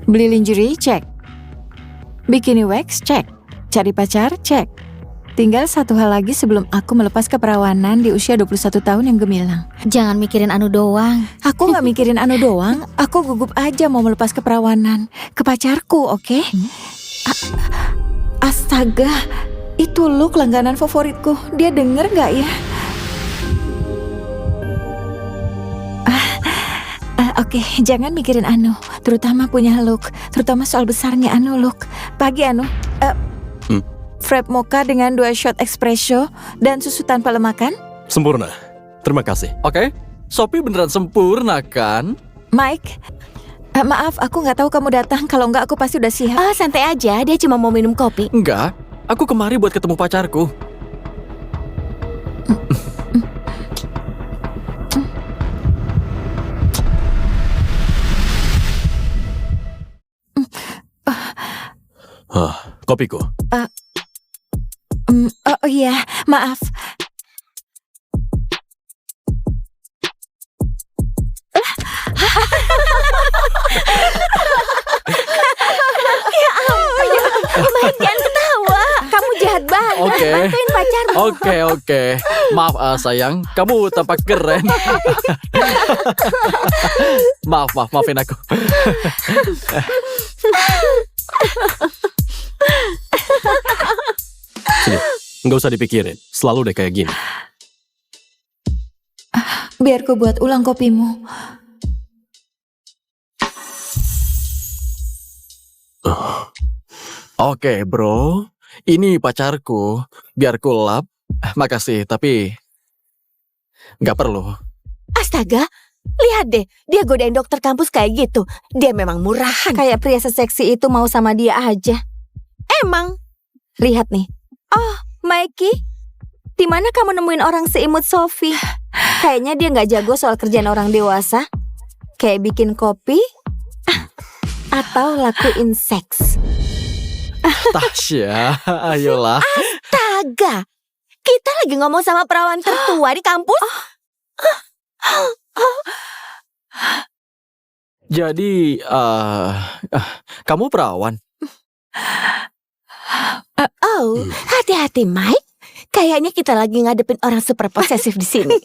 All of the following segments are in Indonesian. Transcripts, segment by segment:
Beli lingerie, cek. Bikini wax, cek. Cari pacar, cek. Tinggal satu hal lagi sebelum aku melepas keperawanan di usia 21 tahun yang gemilang. Jangan mikirin Anu doang. Aku gak mikirin Anu doang, aku gugup aja mau melepas keperawanan. Ke pacarku, oke? Astaga, itu look langganan favoritku. Dia denger gak ya? Oke, jangan mikirin Anu. Terutama punya look. Terutama soal besarnya Anu look. Pagi Anu. Frappe mocha dengan 2 shot espresso dan susu tanpa lemak kan? Sempurna. Terima kasih. Oke, Sophie beneran sempurna kan? Mike, maaf aku nggak tahu kamu datang. Kalau nggak aku pasti udah siap. Santai aja, dia cuma mau minum kopi. Enggak, aku kemari buat ketemu pacarku. Kopiku. Oh iya, maaf. Mike, jangan ketawa. Kamu jahat banget. Oke. Bantuin pacarmu. Oke. Maaf sayang, kamu tampak keren. Maafin aku. Sini, nggak usah dipikirin. Selalu deh kayak gini. Biar ku buat ulang kopimu. Oke bro, ini pacarku. Biar ku lap. Makasih, tapi nggak perlu. Astaga, lihat deh. Dia godain dokter kampus kayak gitu. Dia memang murahan. Kayak pria seseksi itu mau sama dia aja. Emang. Lihat nih. Oh, Mikey. Di mana kamu nemuin orang seimut Sophie? Kayaknya dia nggak jago soal kerjaan orang dewasa. Kayak bikin kopi atau lakuin seks. Tasya, ayolah. Astaga. Kita lagi ngomong sama perawan tertua di kampus. Jadi, kamu perawan? Hati-hati Mike. Kayaknya kita lagi ngadepin orang super posesif di sini.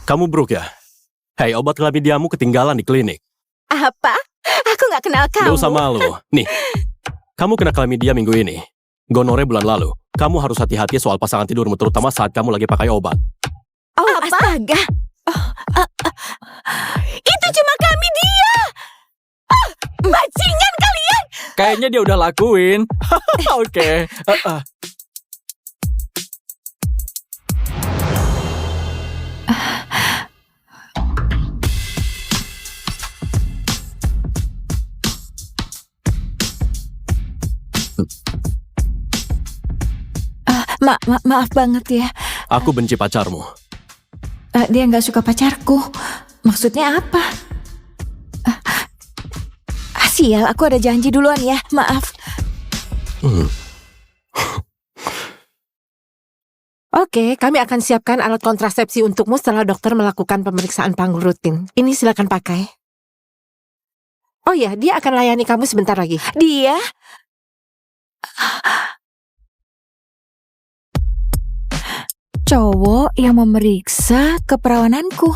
Kamu Brooke ya? Hei, obat klamidiamu ketinggalan di klinik. Apa? Aku nggak kenal kamu. Gak usah malu. Nih, kamu kena klamidia minggu ini. Gonore bulan lalu. Kamu harus hati-hati soal pasangan tidurmu, terutama saat kamu lagi pakai obat. Oh, astaga. Itu cuma kami dia. Bajingan kalian. Kayaknya dia udah lakuin. Oke. Maaf banget ya. Aku benci pacarmu. Dia nggak suka pacarku. Maksudnya apa? Sial, aku ada janji duluan ya. Maaf. Oke, kami akan siapkan alat kontrasepsi untukmu setelah dokter melakukan pemeriksaan panggul rutin. Ini silakan pakai. Oh ya, dia akan layani kamu sebentar lagi. Dia? Cowok yang memeriksa keperawananku.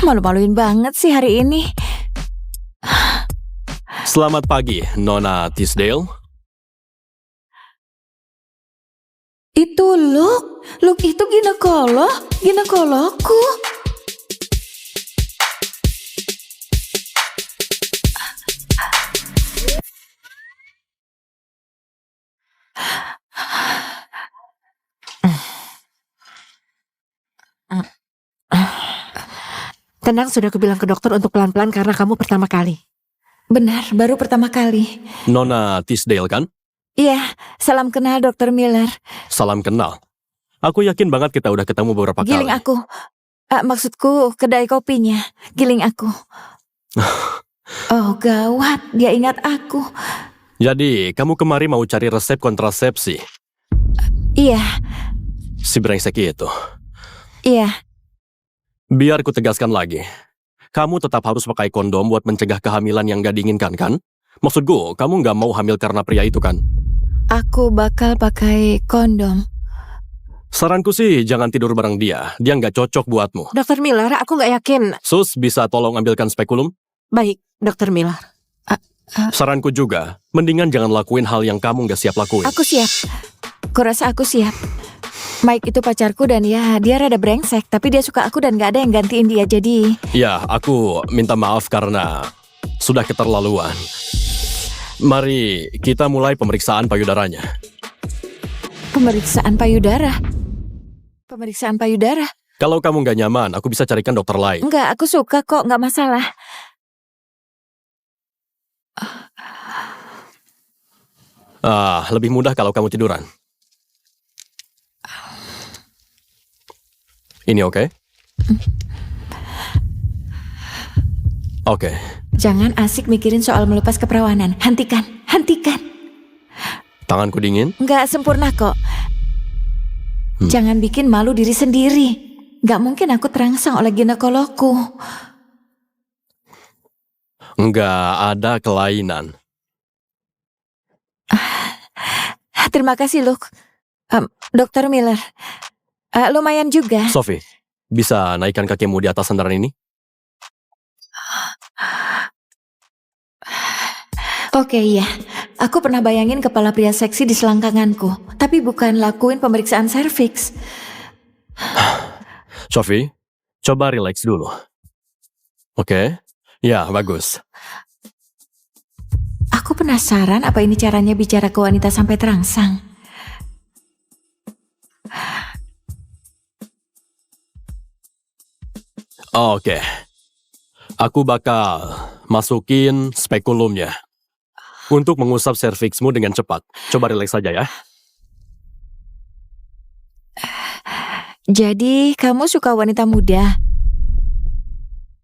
Malu-maluin banget sih hari ini. Selamat pagi, Nona Tisdale. Itu Luke itu ginekologku. Tenang, sudah kubilang ke dokter untuk pelan-pelan karena kamu pertama kali. Benar, baru pertama kali. Nona Tisdale kan? Iya, salam kenal Dr. Miller. Salam kenal. Aku yakin banget kita udah ketemu beberapa kali. Giling aku. Maksudku kedai kopinya. Giling aku. Oh gawat, dia ingat aku. Jadi, kamu kemari mau cari resep kontrasepsi? Iya. Si brengsek itu. Iya. Biar ku tegaskan lagi. kamu tetap harus pakai kondom buat mencegah kehamilan yang gak diinginkan kan? Maksudku, kamu gak mau hamil karena pria itu kan? Aku bakal pakai kondom. Saranku sih jangan tidur bareng dia gak cocok buatmu. Dokter Miller, aku nggak yakin. Sus, bisa tolong ambilkan spekulum? Baik, Dokter Miller. Saranku juga, mendingan jangan lakuin hal yang kamu gak siap lakuin. Aku siap. Kurasa aku siap. Mike itu pacarku dan ya dia rada brengsek, tapi dia suka aku dan gak ada yang gantiin dia, jadi... Ya, aku minta maaf karena sudah keterlaluan. Mari kita mulai pemeriksaan payudaranya. Pemeriksaan payudara. Pemeriksaan payudara. Kalau kamu gak nyaman, aku bisa carikan dokter lain. Enggak, aku suka kok, gak masalah. Lebih mudah kalau kamu tiduran. Ini oke? Oke. Jangan asik mikirin soal melepas keperawanan. Hentikan, hentikan. Tanganku dingin? Nggak sempurna kok. Jangan bikin malu diri sendiri. Nggak mungkin aku terangsang oleh ginekologku. Nggak ada kelainan. Terima kasih, Luke. Dokter Miller. Lumayan juga. Sophie, bisa naikkan kakimu di atas sandaran ini? Oke, iya. Aku pernah bayangin kepala pria seksi di selangkanganku. Tapi bukan lakuin pemeriksaan serviks. Sophie, coba relax dulu. Oke? Ya, bagus. Aku penasaran apa ini caranya bicara ke wanita sampai terangsang. Oke. Aku bakal masukin spekulumnya. Untuk mengusap serviksmu dengan cepat. Coba relax saja ya. Jadi, kamu suka wanita muda?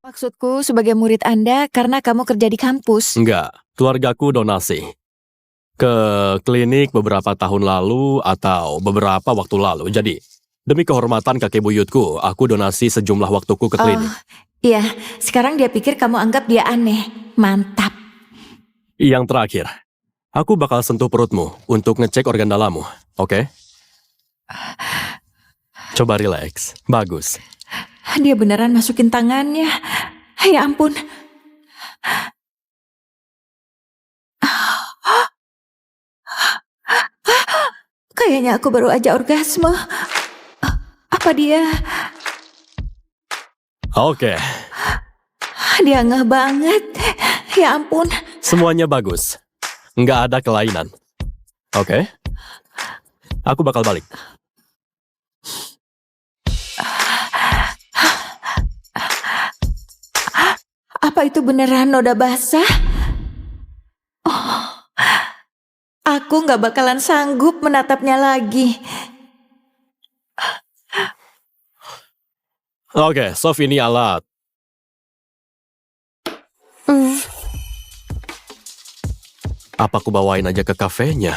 Maksudku sebagai murid Anda karena kamu kerja di kampus. Enggak, keluargaku donasi. Ke klinik beberapa tahun lalu atau beberapa waktu lalu. Jadi, demi kehormatan kakek buyutku, aku donasi sejumlah waktuku ke klinik. Iya, sekarang dia pikir kamu anggap dia aneh. Mantap. Yang terakhir, aku bakal sentuh perutmu untuk ngecek organ dalammu, oke? Coba relax, bagus. Dia beneran masukin tangannya. Ya ampun. Kayaknya aku baru aja orgasme. Apa dia? Oke, Dia ngeh banget. Ya ampun. semuanya bagus. Nggak ada kelainan. Oke? Aku bakal balik. Apa itu beneran noda basah? Oh, aku gak bakalan sanggup menatapnya lagi. Oke, Sophie, ini alat. Apa aku bawain aja ke kafenya?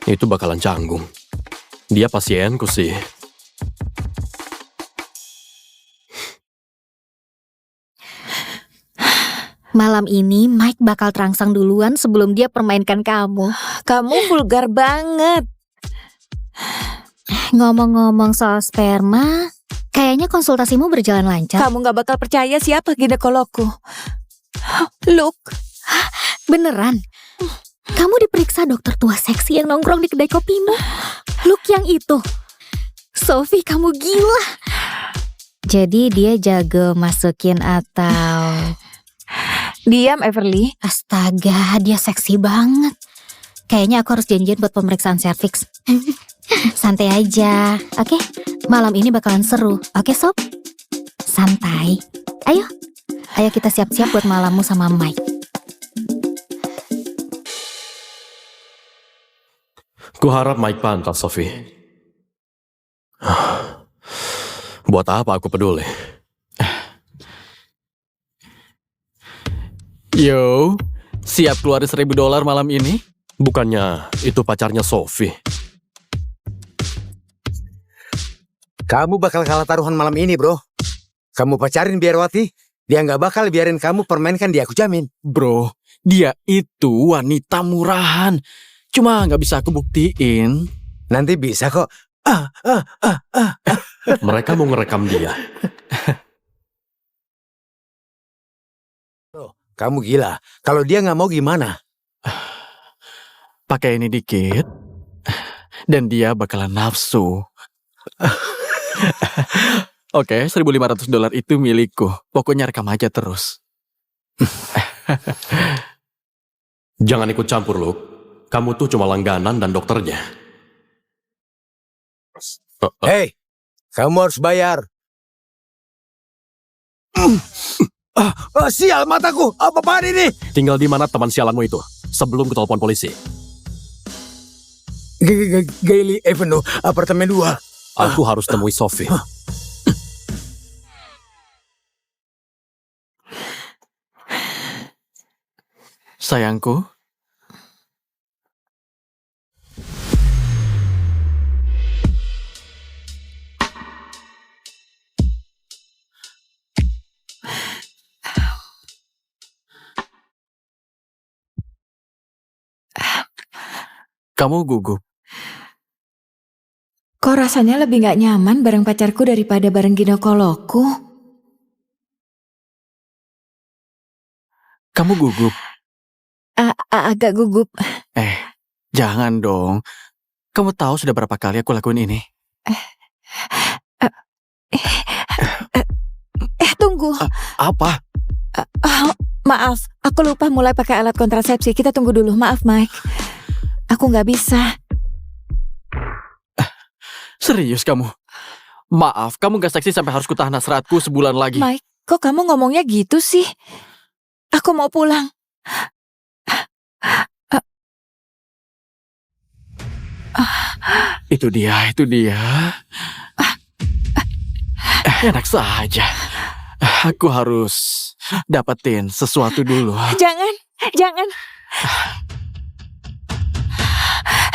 Itu bakalan canggung. Dia pasienku sih. Malam ini Mike bakal terangsang duluan sebelum dia permainkan kamu. Kamu vulgar banget. Ngomong-ngomong soal sperma, kayaknya konsultasimu berjalan lancar. Kamu gak bakal percaya siapa ginekologku. Luke. Beneran? Kamu diperiksa dokter tua seksi yang nongkrong di kedai kopimu? Luke yang itu. Sophie, kamu gila. Jadi dia jago masukin atau... Diam, Everly. Astaga, dia seksi banget. Kayaknya aku harus janjian buat pemeriksaan serviks. Santai aja, oke? Malam ini bakalan seru, oke Sob? Santai. Ayo kita siap-siap buat malammu sama Mike. Kuharap Mike pantas, Sophie. Buat apa aku peduli? Yo, siap keluarin $1.000 malam ini? Bukannya itu pacarnya Sophie. Kamu bakal kalah taruhan malam ini, bro. kamu pacarin Biarwati, dia nggak bakal biarin kamu permainkan dia, aku jamin. Bro, dia itu wanita murahan. Cuma nggak bisa aku buktiin. Nanti bisa kok. Mereka mau ngerekam dia. Kamu gila. Kalau dia nggak mau gimana? Pakai ini dikit, dan dia bakalan nafsu. Oke, $1.500 itu milikku. Pokoknya rekam aja terus. Jangan ikut campur, Luke. Kamu tuh cuma langganan dan dokternya. Hei, kamu harus bayar. Sial mataku, apa-apaan ini? Tinggal di mana teman sialanmu itu? Sebelum ku telepon polisi. Gailey Avenue, apartemen 2. Aku harus temui Sophie. Sayangku, kamu gugup. Kok rasanya lebih gak nyaman bareng pacarku daripada bareng ginekologku? Kamu gugup. Agak gugup. Jangan dong. Kamu tahu sudah berapa kali aku lakuin ini? Tunggu. Apa? Maaf, aku lupa mulai pakai alat kontrasepsi. Kita tunggu dulu, maaf Mike. Aku gak bisa. Serius kamu? Maaf, kamu gak seksi sampai harus kutahan hasratku sebulan lagi. Mike, kok kamu ngomongnya gitu sih? Aku mau pulang. Itu dia. Enak saja. Aku harus dapetin sesuatu dulu. Jangan.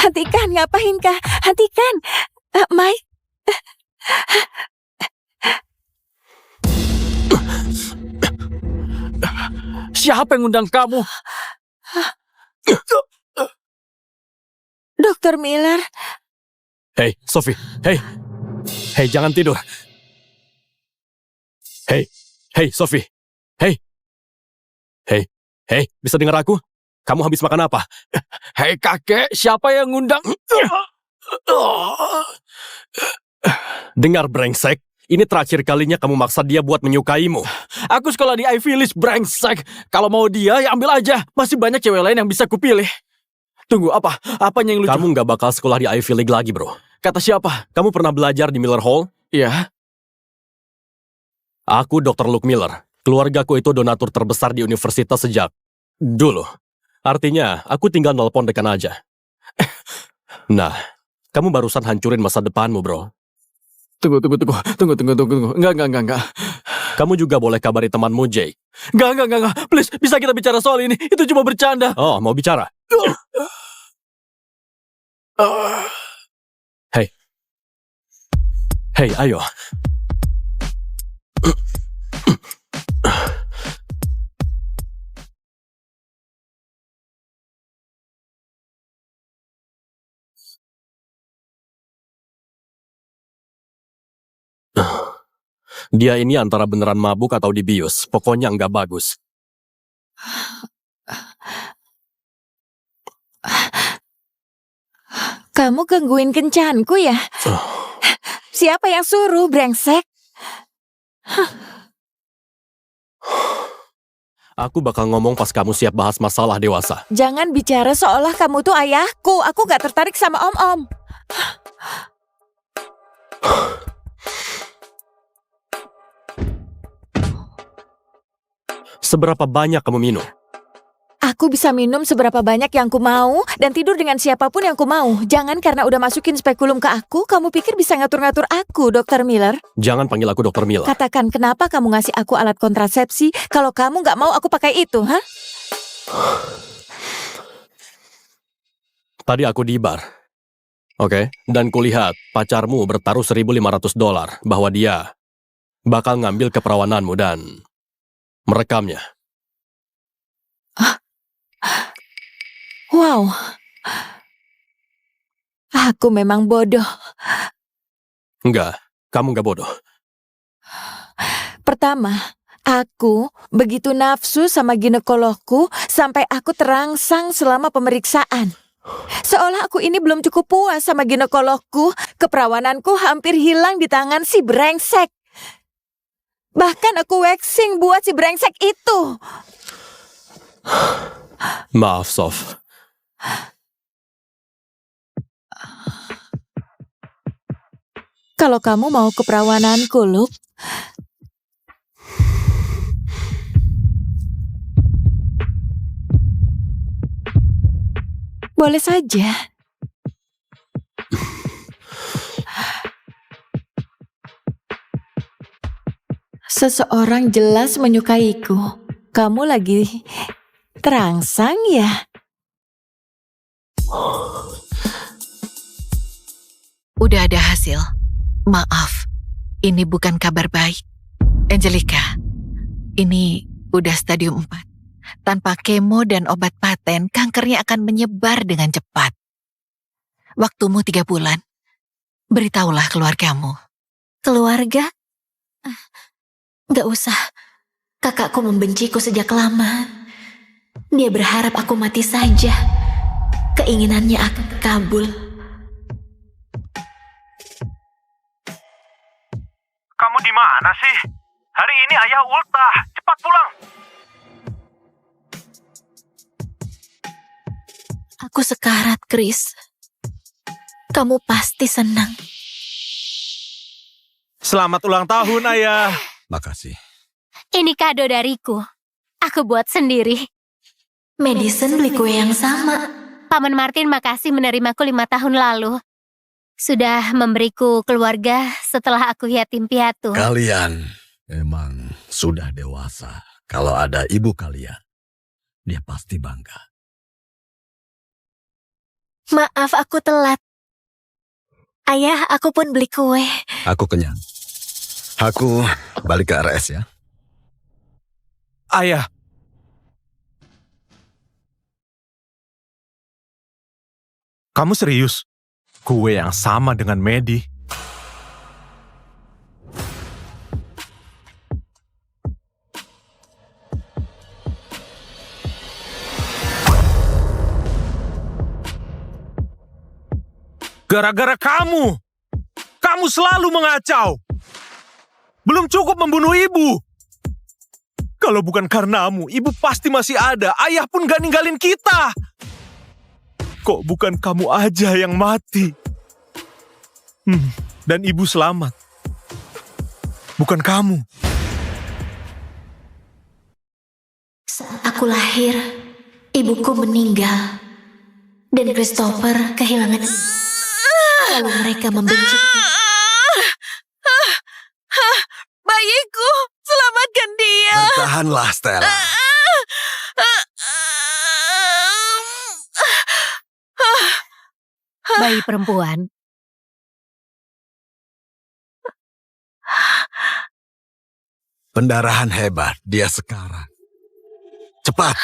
Hentikan, ngapain kah? Hentikan. Mike. Siapa yang undang kamu? Dr. Miller. Hei, Sophie. Hei. Hei, jangan tidur. Hei, Sophie. Hei. Hei, bisa dengar aku? Kamu habis makan apa? Hei kakek, siapa yang ngundang? Dengar, brengsek. Ini terakhir kalinya kamu maksa dia buat menyukaimu. Aku sekolah di Ivy League, brengsek. Kalau mau dia, ya ambil aja. Masih banyak cewek lain yang bisa kupilih. Tunggu, apa? Apanya yang lucu? Kamu nggak bakal sekolah di Ivy League lagi, bro. Kata siapa? Kamu pernah belajar di Miller Hall? Iya. Aku Dr. Luke Miller. Keluargaku itu donatur terbesar di universitas sejak dulu. Artinya, aku tinggal nelpon dekan aja. Nah, kamu barusan hancurin masa depanmu, bro. Tunggu. Enggak. Kamu juga boleh kabari temanmu, Jake. Enggak. Please, bisa kita bicara soal ini? Itu cuma bercanda. Oh, mau bicara? Hei, ayo. Dia ini antara beneran mabuk atau dibius. Pokoknya nggak bagus. Kamu gangguin kencanku ya? Siapa yang suruh, brengsek? Aku bakal ngomong pas kamu siap bahas masalah dewasa. Jangan bicara seolah kamu tuh ayahku. Aku gak tertarik sama om-om. Seberapa banyak kamu minum? Aku bisa minum seberapa banyak yang ku mau dan tidur dengan siapapun yang ku mau. Jangan karena udah masukin spekulum ke aku, kamu pikir bisa ngatur-ngatur aku, Dr. Miller. Jangan panggil aku Dr. Miller. Katakan kenapa kamu ngasih aku alat kontrasepsi kalau kamu gak mau aku pakai itu, hah? Tadi aku di bar. Oke, dan kulihat pacarmu bertaruh $1.500 bahwa dia bakal ngambil keperawananmu dan merekamnya. Wow. Aku memang bodoh. Enggak, kamu nggak bodoh. Pertama, aku begitu nafsu sama ginekologku sampai aku terangsang selama pemeriksaan. Seolah aku ini belum cukup puas sama ginekologku, keperawananku hampir hilang di tangan si brengsek. Bahkan aku waxing buat si brengsek itu. Maaf, Sof. Kalau kamu mau keperawananku, Luke, boleh saja. Seseorang jelas menyukaiku. Kamu lagi terangsang ya? Udah ada hasil. Maaf, ini bukan kabar baik. Angelica, ini udah stadium 4. Tanpa kemo dan obat paten, kankernya akan menyebar dengan cepat. Waktumu 3 bulan. Beritahulah keluargamu. Keluarga? Gak usah. Kakakku membenciku sejak lama. Dia berharap aku mati saja. Keinginannya akan terkabul. Kamu di mana sih? Hari ini ayah ultah. Cepat pulang. Aku sekarat, Chris. Kamu pasti senang. Selamat ulang tahun, ayah. Makasih. Ini kado dariku. Aku buat sendiri. Madison beli kue yang sama. Paman Martin makasih menerimaku 5 tahun lalu. Sudah memberiku keluarga setelah aku yatim piatu. Kalian emang sudah dewasa. Kalau ada ibu kalian, dia pasti bangga. Maaf aku telat. Ayah, aku pun beli kue. Aku kenyang. Aku balik ke RS ya. Ayah. Kamu serius? Kue yang sama dengan Medi. Gara-gara kamu. Kamu selalu mengacau. Belum cukup membunuh ibu. Kalau bukan karenamu, ibu pasti masih ada. Ayah pun gak ninggalin kita. Kok bukan kamu aja yang mati? Dan ibu selamat. Bukan kamu. Saat aku lahir, ibuku meninggal. Dan Christopher kehilangan ibu. Lalu mereka membenciku. Bayiku, selamatkan dia. Bertahanlah, Stella. Bayi perempuan. Pendarahan hebat dia sekarang. Cepat.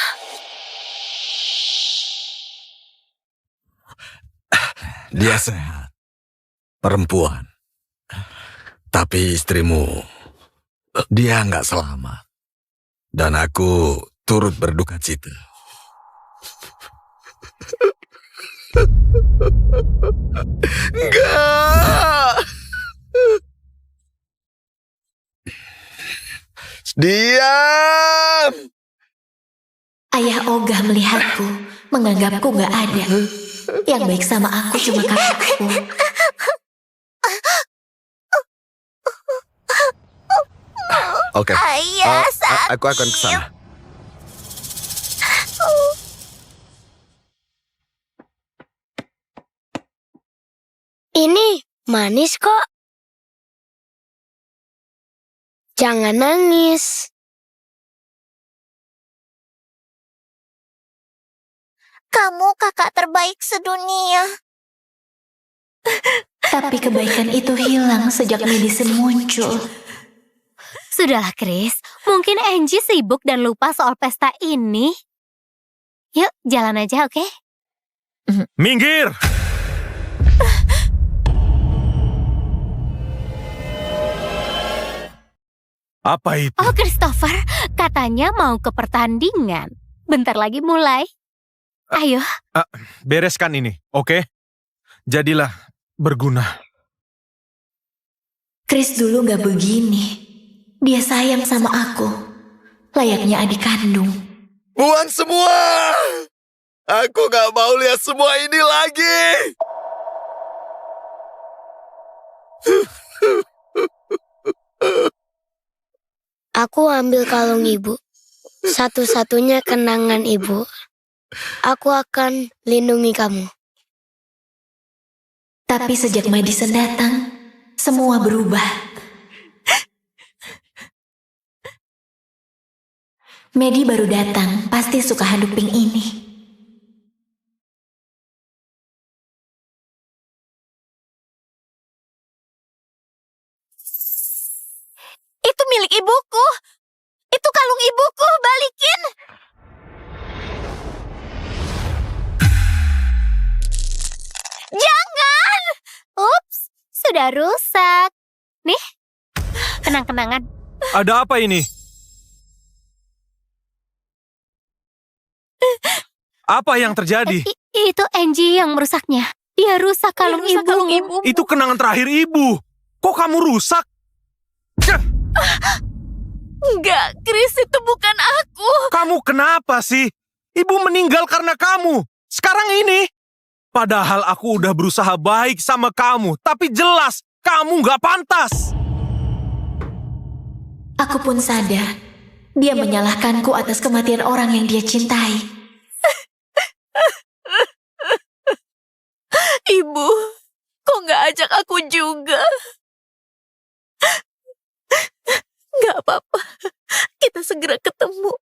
Dia sehat. Perempuan. Tapi istrimu, dia nggak selamat. Dan aku turut berduka cita. Enggak. Diam. Ayah ogah melihatku, menganggapku gak ada. Yang baik sama aku cuma kakakku. Oke. Ayah aku akan ke sana. Ini manis kok. Jangan nangis. Kamu kakak terbaik sedunia. Tapi kebaikan itu hilang sejak Madison muncul. Sudahlah, Chris. Mungkin Angie sibuk dan lupa soal pesta ini. Yuk, jalan aja, oke? Minggir! Apa itu? Oh, Christopher, katanya mau ke pertandingan. Bentar lagi mulai. Ayo. Bereskan ini, oke? Jadilah berguna. Chris dulu gak begini. Dia sayang sama aku. Layaknya adik kandung. Buang semua! Aku gak mau lihat semua ini lagi! Aku ambil kalung ibu. Satu-satunya kenangan ibu. Aku akan lindungi kamu. Tapi sejak Madison datang, semua berubah. Maddie baru datang, pasti suka handuk pink ini. Itu milik ibuku. Itu kalung ibuku, balikin. Jangan! Ups, sudah rusak. Nih, kenang-kenangan. Ada apa ini? Apa yang terjadi? Itu Angie yang merusaknya. Dia rusak kalung ibu. Itu kenangan terakhir ibu. Kok kamu rusak? Enggak, Chris, itu bukan aku. Kamu kenapa sih? Ibu meninggal karena kamu. Sekarang ini. Padahal aku udah berusaha baik sama kamu. Tapi jelas, kamu gak pantas. Aku pun sadar, dia menyalahkanku atas kematian orang yang dia cintai. Ibu, kok nggak ajak aku juga? Nggak apa-apa, kita segera ketemu.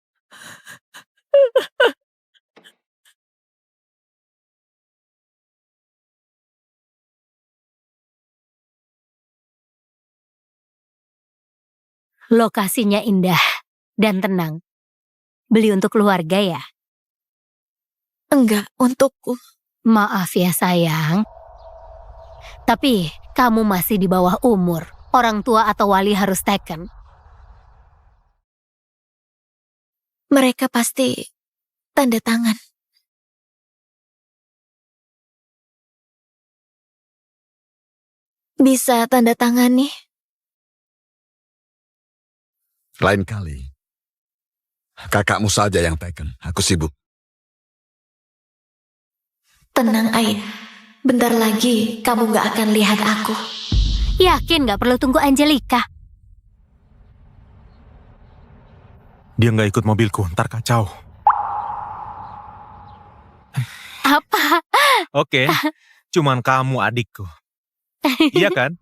Lokasinya indah dan tenang. Beli untuk keluarga ya? Enggak, untukku. Maaf ya sayang. Tapi kamu masih di bawah umur. Orang tua atau wali harus taken. Mereka pasti tanda tangan. Bisa tanda tangan nih. Lain kali. Kakakmu saja yang taken. Aku sibuk. Tenang, Ayah. Bentar lagi kamu gak akan lihat aku. Yakin gak perlu tunggu Angelica? Dia gak ikut mobilku, ntar kacau. Apa? Oke, cuman kamu adikku. Iya kan?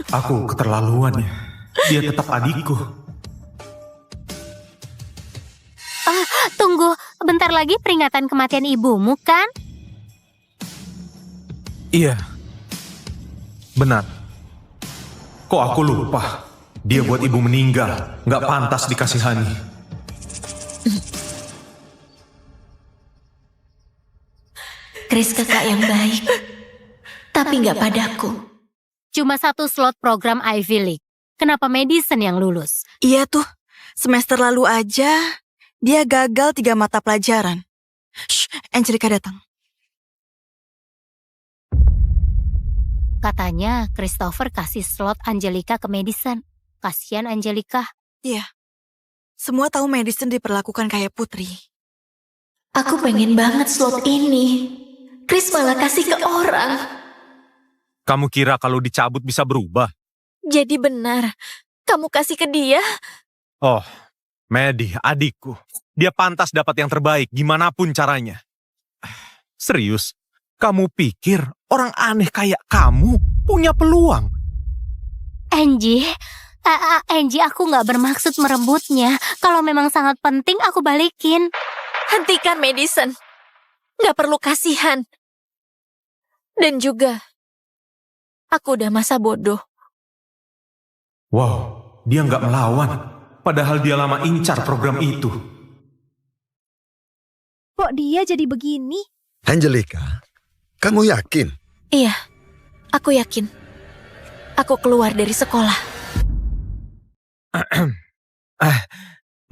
Aku keterlaluan ya. Dia tetap adikku. Tunggu, bentar lagi peringatan kematian ibumu kan? Iya. Benar. Kok aku lupa? Dia buat ibu meninggal. Nggak pantas dikasihani. Chris kakak yang baik. Tapi gak padaku. Cuma satu slot program Ivy League. Kenapa Madison yang lulus? Iya tuh, semester lalu aja dia gagal 3 mata pelajaran. Shh, Angelica datang. Katanya Christopher kasih slot Angelica ke Madison. Kasian Angelica. Iya, semua tahu Madison diperlakukan kayak putri. Aku pengen banget slot ini. Chris malah kasih ke orang. Kamu kira kalau dicabut bisa berubah? Jadi benar, kamu kasih ke dia? Oh, Maddie, adikku. Dia pantas dapat yang terbaik, gimana pun caranya. Serius, kamu pikir orang aneh kayak kamu punya peluang? Angie, Angie, aku nggak bermaksud merebutnya. Kalau memang sangat penting, aku balikin. Hentikan, Madison. Gak perlu kasihan. Dan juga, aku udah masa bodoh. Wow, dia nggak melawan. Padahal dia lama incar program itu. Kok dia jadi begini? Angelica, kamu yakin? Iya, aku yakin. Aku keluar dari sekolah.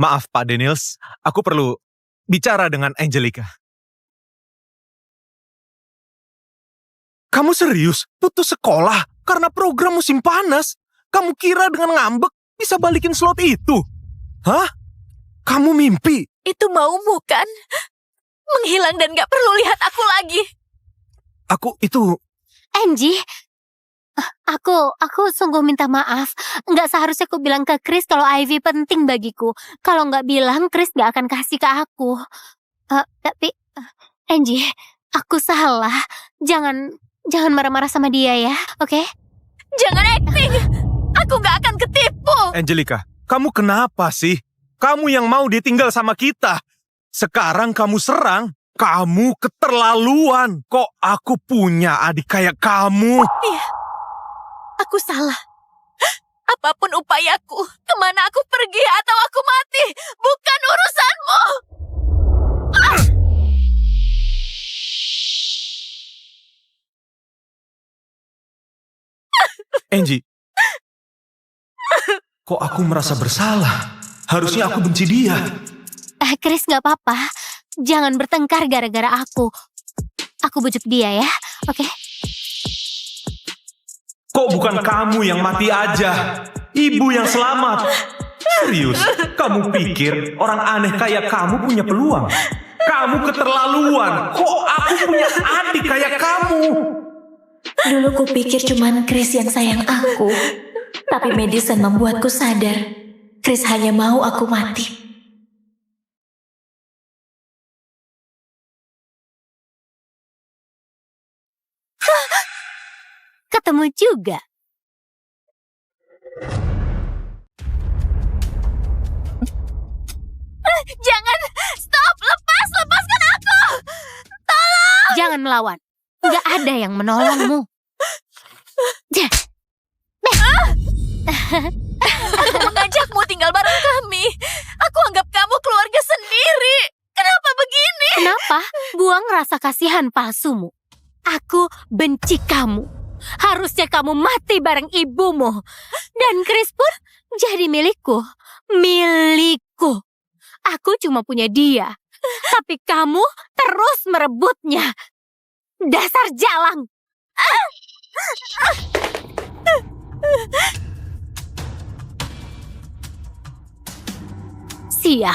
Maaf Pak Daniels, aku perlu bicara dengan Angelica. Kamu serius putus sekolah karena program musim panas? Kamu kira dengan ngambek bisa balikin slot itu? Hah? Kamu mimpi? Itu maumu kan? Menghilang dan gak perlu lihat aku lagi. Angie, aku sungguh minta maaf. Nggak seharusnya aku bilang ke Chris kalau Ivy penting bagiku. Kalau nggak bilang, Chris nggak akan kasih ke aku. Tapi, Angie, aku salah. Jangan marah-marah sama dia ya, oke? Jangan acting. Aku gak akan ketipu. Angelica, kamu kenapa sih? Kamu yang mau ditinggal sama kita. Sekarang kamu serang. Kamu keterlaluan. Kok aku punya adik kayak kamu? Iya, aku salah. Apapun upayaku, kemana aku pergi atau aku mati, bukan urusanmu. Angie, kok aku merasa bersalah? Harusnya aku benci dia. Chris, nggak apa-apa. Jangan bertengkar gara-gara aku. Aku bujuk dia ya, oke? Kok bukan kamu yang mati aja? Ibu yang selamat. Serius, kamu pikir orang aneh kayak kamu punya peluang? Kamu keterlaluan. Kok aku punya adik kayak kamu? Dulu kupikir cuman Chris yang sayang aku. Tapi Madison membuatku sadar. Chris hanya mau aku mati. Ketemu juga. Jangan, stop, lepaskan aku. Tolong. Jangan melawan. Nggak ada yang menolongmu. Aku mengajakmu tinggal bareng kami. Aku anggap kamu keluarga sendiri. Kenapa begini? Kenapa? Buang rasa kasihan palsumu. Aku benci kamu. Harusnya kamu mati bareng ibumu. Dan Chris pun jadi milikku. Milikku. Aku cuma punya dia. Tapi kamu terus merebutnya. Dasar jalang. Sia.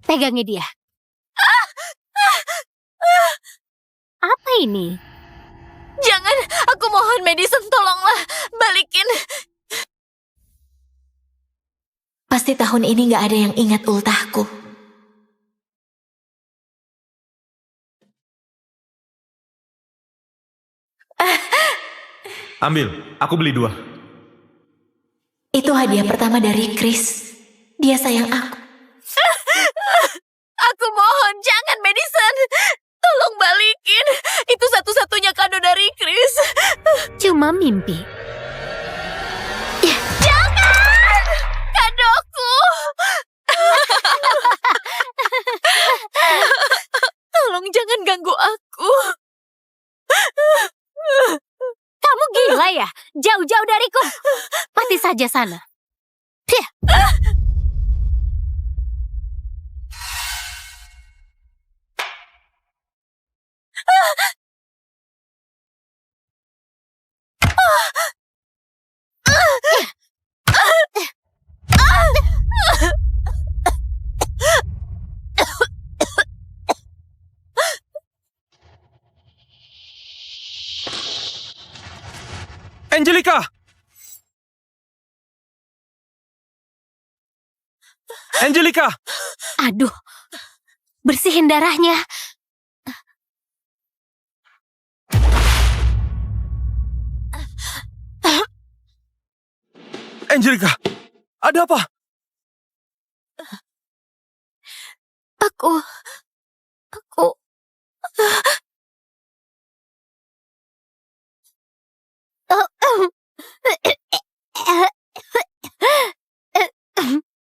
Pegangi dia. Apa ini? Jangan, aku mohon Madison, tolonglah. Balikin. Pasti tahun ini gak ada yang ingat ultahku. Ambil, aku beli 2. Itu hadiah pertama dari Chris. Dia sayang aku. Aku mohon, jangan Madison. Tolong balikin. Itu satu-satunya kado dari Chris. Cuma mimpi. Jangan! Kadoku! Tolong jangan ganggu aku. Kamu gila ya? Jauh-jauh dariku. Mati saja sana. Angelica! Angelica! Aduh, bersihin darahnya. Angelica, ada apa? Aku...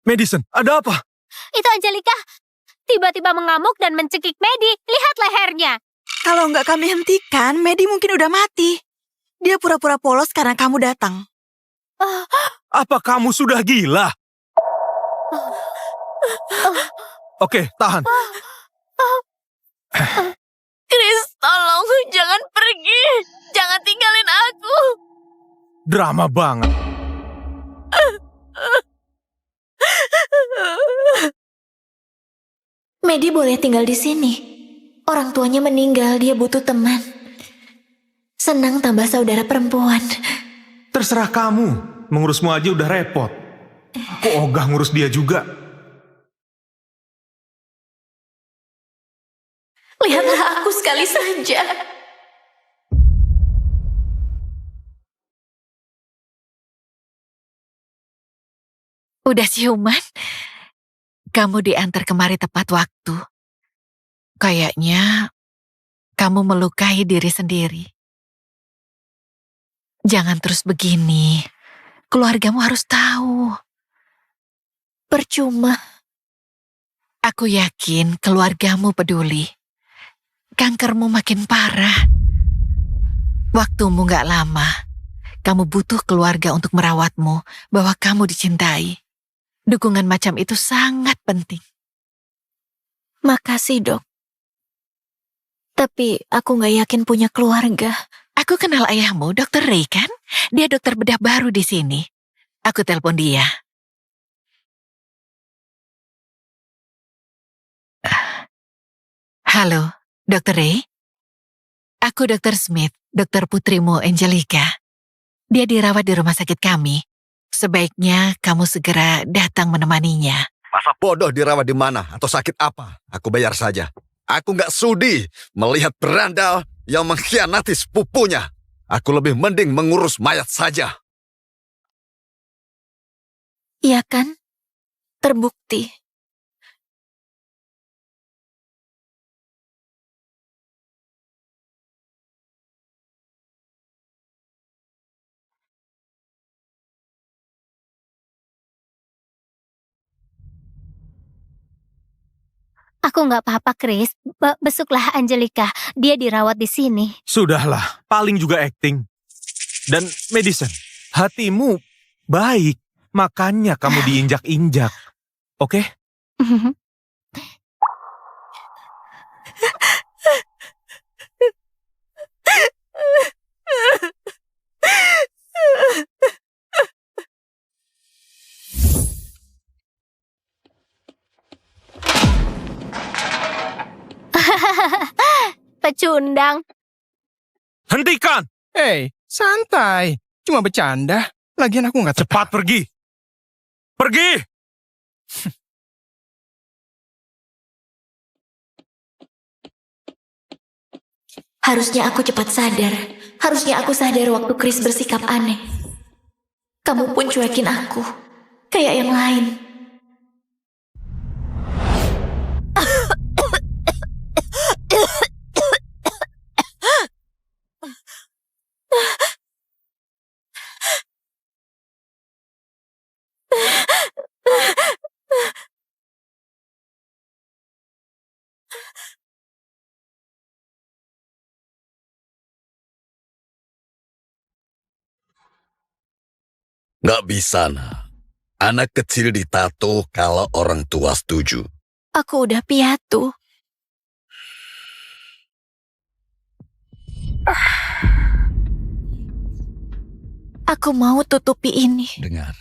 Madison, ada apa? Itu Angelica. Tiba-tiba mengamuk dan mencekik Medi. Lihat lehernya. Kalau nggak kami hentikan, Medi mungkin udah mati. Dia pura-pura polos karena kamu datang. Apa kamu sudah gila? Oke, tahan. Chris, tolong, jangan pergi. Jangan tinggalin aku. Drama banget. Medi boleh tinggal di sini. Orang tuanya meninggal, dia butuh teman. Senang tambah saudara perempuan. Terserah kamu. Mengurusmu aja udah repot. Aku ogah ngurus dia juga. Lihatlah aku sekali saja. Udah siuman? Kamu diantar kemari tepat waktu. Kayaknya kamu melukai diri sendiri. Jangan terus begini. Keluargamu harus tahu. Percuma. Aku yakin keluargamu peduli. Kankermu makin parah. Waktumu gak lama. Kamu butuh keluarga untuk merawatmu, bahwa kamu dicintai. Dukungan macam itu sangat penting. Makasih, Dok. Tapi aku gak yakin punya keluarga. Aku kenal ayahmu, Dr. Ray kan? Dia dokter bedah baru di sini. Aku telepon dia. Halo, Dr. Ray? Aku Dr. Smith, dokter putrimu Angelica. Dia dirawat di rumah sakit kami. Sebaiknya kamu segera datang menemaninya. Masa bodoh dirawat di mana atau sakit apa? Aku bayar saja. Aku nggak sudi melihat berandal yang mengkhianati sepupunya. Aku lebih mending mengurus mayat saja. Iya kan? Terbukti. Aku nggak apa-apa, Chris. Besuklah Angelica. Dia dirawat di sini. Sudahlah, paling juga acting. Dan Madison, hatimu baik. Makanya kamu diinjak-injak. Oke? Pecundang. Hentikan! Hei, santai. Cuma bercanda. Lagian aku nggak Cepat pergi! Pergi! Harusnya aku cepat sadar. Harusnya aku sadar waktu Chris bersikap aneh. Kamu pun cuekin aku. Kayak yang lain. Nggak bisa, nah. Anak kecil ditato kalau orang tua setuju. Aku udah piatu. Aku mau tutupi ini. Dengar,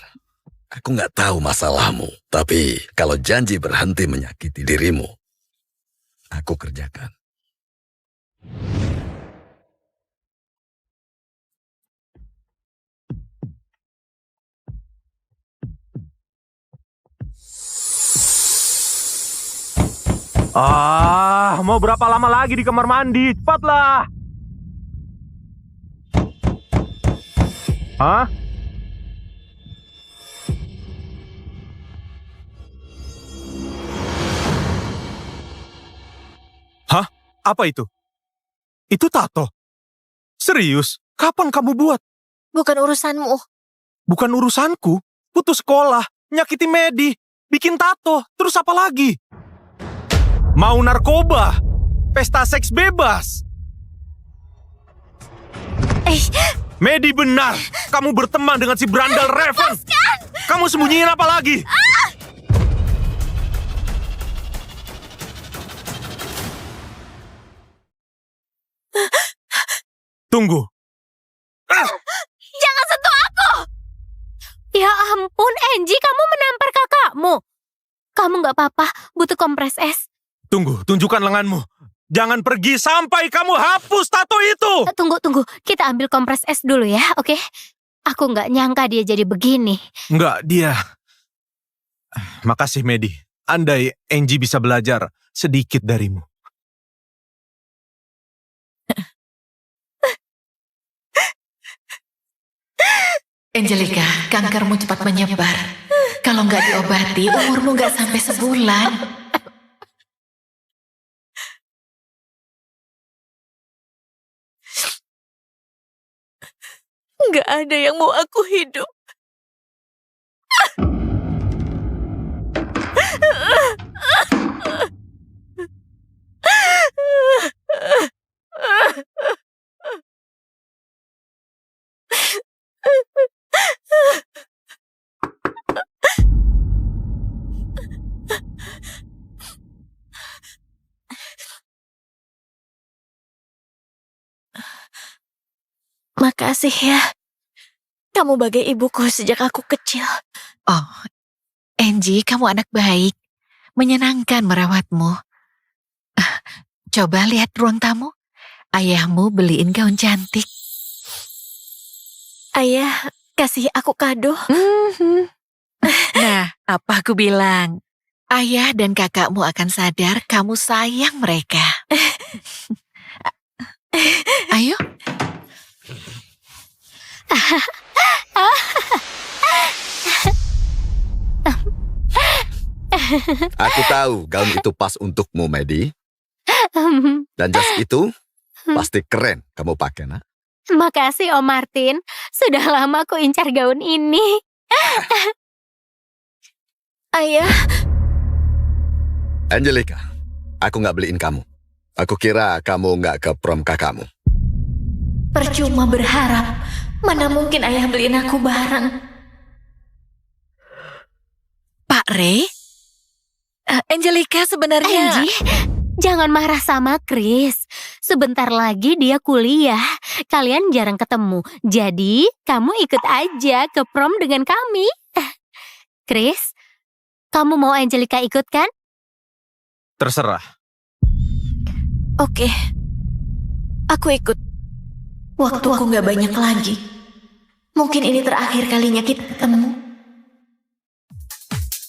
aku nggak tahu masalahmu. Tapi kalau janji berhenti menyakiti dirimu, aku kerjakan. Mau berapa lama lagi di kamar mandi? Cepatlah! Hah? Apa itu? Itu tato? Serius? Kapan kamu buat? Bukan urusanmu. Bukan urusanku. Putus sekolah, nyakiti Medi, bikin tato, terus apa lagi? Mau narkoba, pesta seks bebas. Medi benar, kamu berteman dengan si berandal Raven. Kamu sembunyiin apa lagi? Tunggu. Jangan sentuh aku! Ya ampun, Angie, kamu menampar kakakmu. Kamu gak apa-apa, butuh kompres es. Tunggu, tunjukkan lenganmu. Jangan pergi sampai kamu hapus tato itu. Tunggu. Kita ambil kompres es dulu ya, oke? Aku gak nyangka dia jadi begini. Enggak, dia. Makasih, Medi. Andai Angie bisa belajar sedikit darimu. Angelica, kankermu cepat menyebar. Kalau nggak diobati, umurmu nggak sampai sebulan. Nggak ada yang mau aku hidup. Makasih ya. Kamu bagai ibuku sejak aku kecil. Oh, Angie, kamu anak baik. Menyenangkan merawatmu. Coba lihat ruang tamu. Ayahmu beliin gaun cantik. Ayah, kasih aku kado. Nah, apa aku bilang? Ayah dan kakakmu akan sadar kamu sayang mereka. Ayo. Aku tahu gaun itu pas untukmu, Medi. Dan jas itu pasti keren kamu pakai, nak. Makasih Om Martin, sudah lama aku incar gaun ini. Ayah. Angelica, aku nggak beliin kamu. Aku kira kamu nggak ke prom kakakmu. Percuma berharap. Mana mungkin ayah beliin aku barang. Pak Ray? Angelica sebenarnya... Angie, jangan marah sama Chris. Sebentar lagi dia kuliah. Kalian jarang ketemu. Jadi, kamu ikut aja ke prom dengan kami. Chris, kamu mau Angelica ikut kan? Terserah. Oke. Aku ikut. Waktuku nggak banyak lagi. Mungkin ini terakhir kalinya kita ketemu.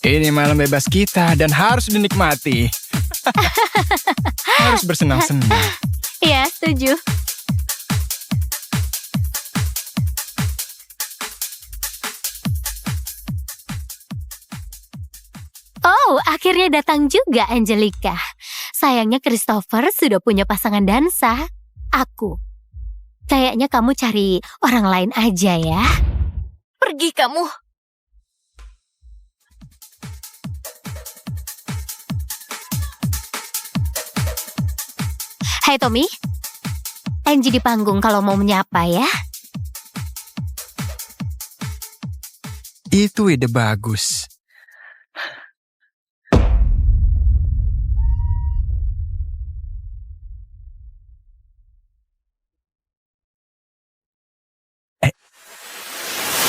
Ini malam bebas kita dan harus dinikmati. Harus bersenang-senang. Iya, setuju. Oh, akhirnya datang juga Angelica. Sayangnya Christopher sudah punya pasangan dansa. Aku. Kayaknya kamu cari orang lain aja ya. Pergi kamu. Hai Tommy. Angie di panggung kalau mau menyapa ya. Itu ide bagus.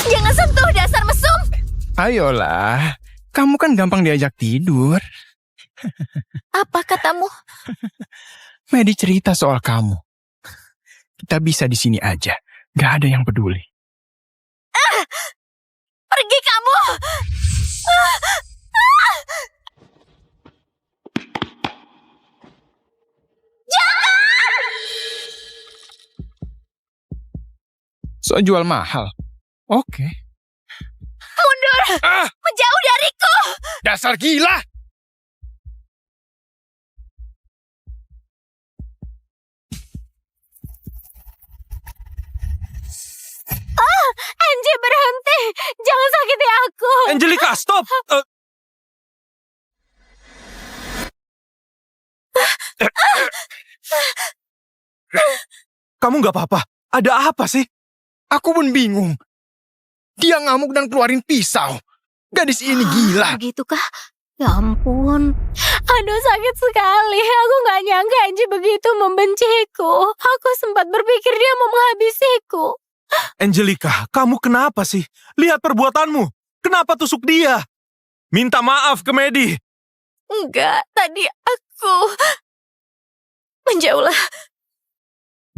Jangan sentuh dasar mesum. Ayolah, kamu kan gampang diajak tidur. Apa katamu? Medi cerita soal kamu. Kita bisa di sini aja, gak ada yang peduli. Pergi kamu. Jangan. So jual mahal. Oke. Mundur. Menjauh dariku. Dasar gila. Jangan sakiti aku. Angelica, stop! Kamu nggak apa-apa? Ada apa sih? Aku pun bingung. Dia ngamuk dan keluarin pisau. Gadis ini gila. Begitukah? Ya ampun. Aduh, sakit sekali. Aku gak nyangka Angie begitu membenciku. Aku sempat berpikir dia mau menghabisiku. Angelica, kamu kenapa sih? Lihat perbuatanmu. Kenapa tusuk dia? Minta maaf ke Medi. Enggak, tadi aku menjauhlah.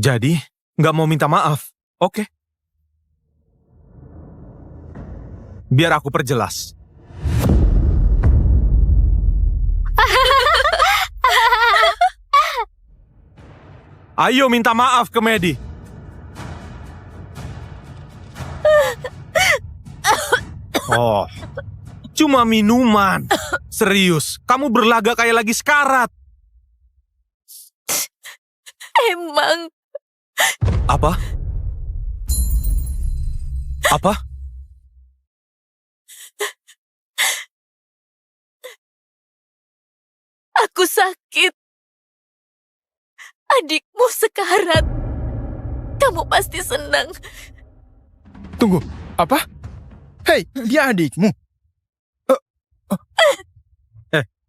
Jadi, nggak mau minta maaf. Oke. Biar aku perjelas. Ayo minta maaf ke Medi. Oh, cuma minuman. Serius, kamu berlagak kayak lagi sekarat. Emang Apa? Apa? aku sakit. Adikmu sekarat. Kamu pasti senang. Tunggu, apa? Hei, dia adikmu.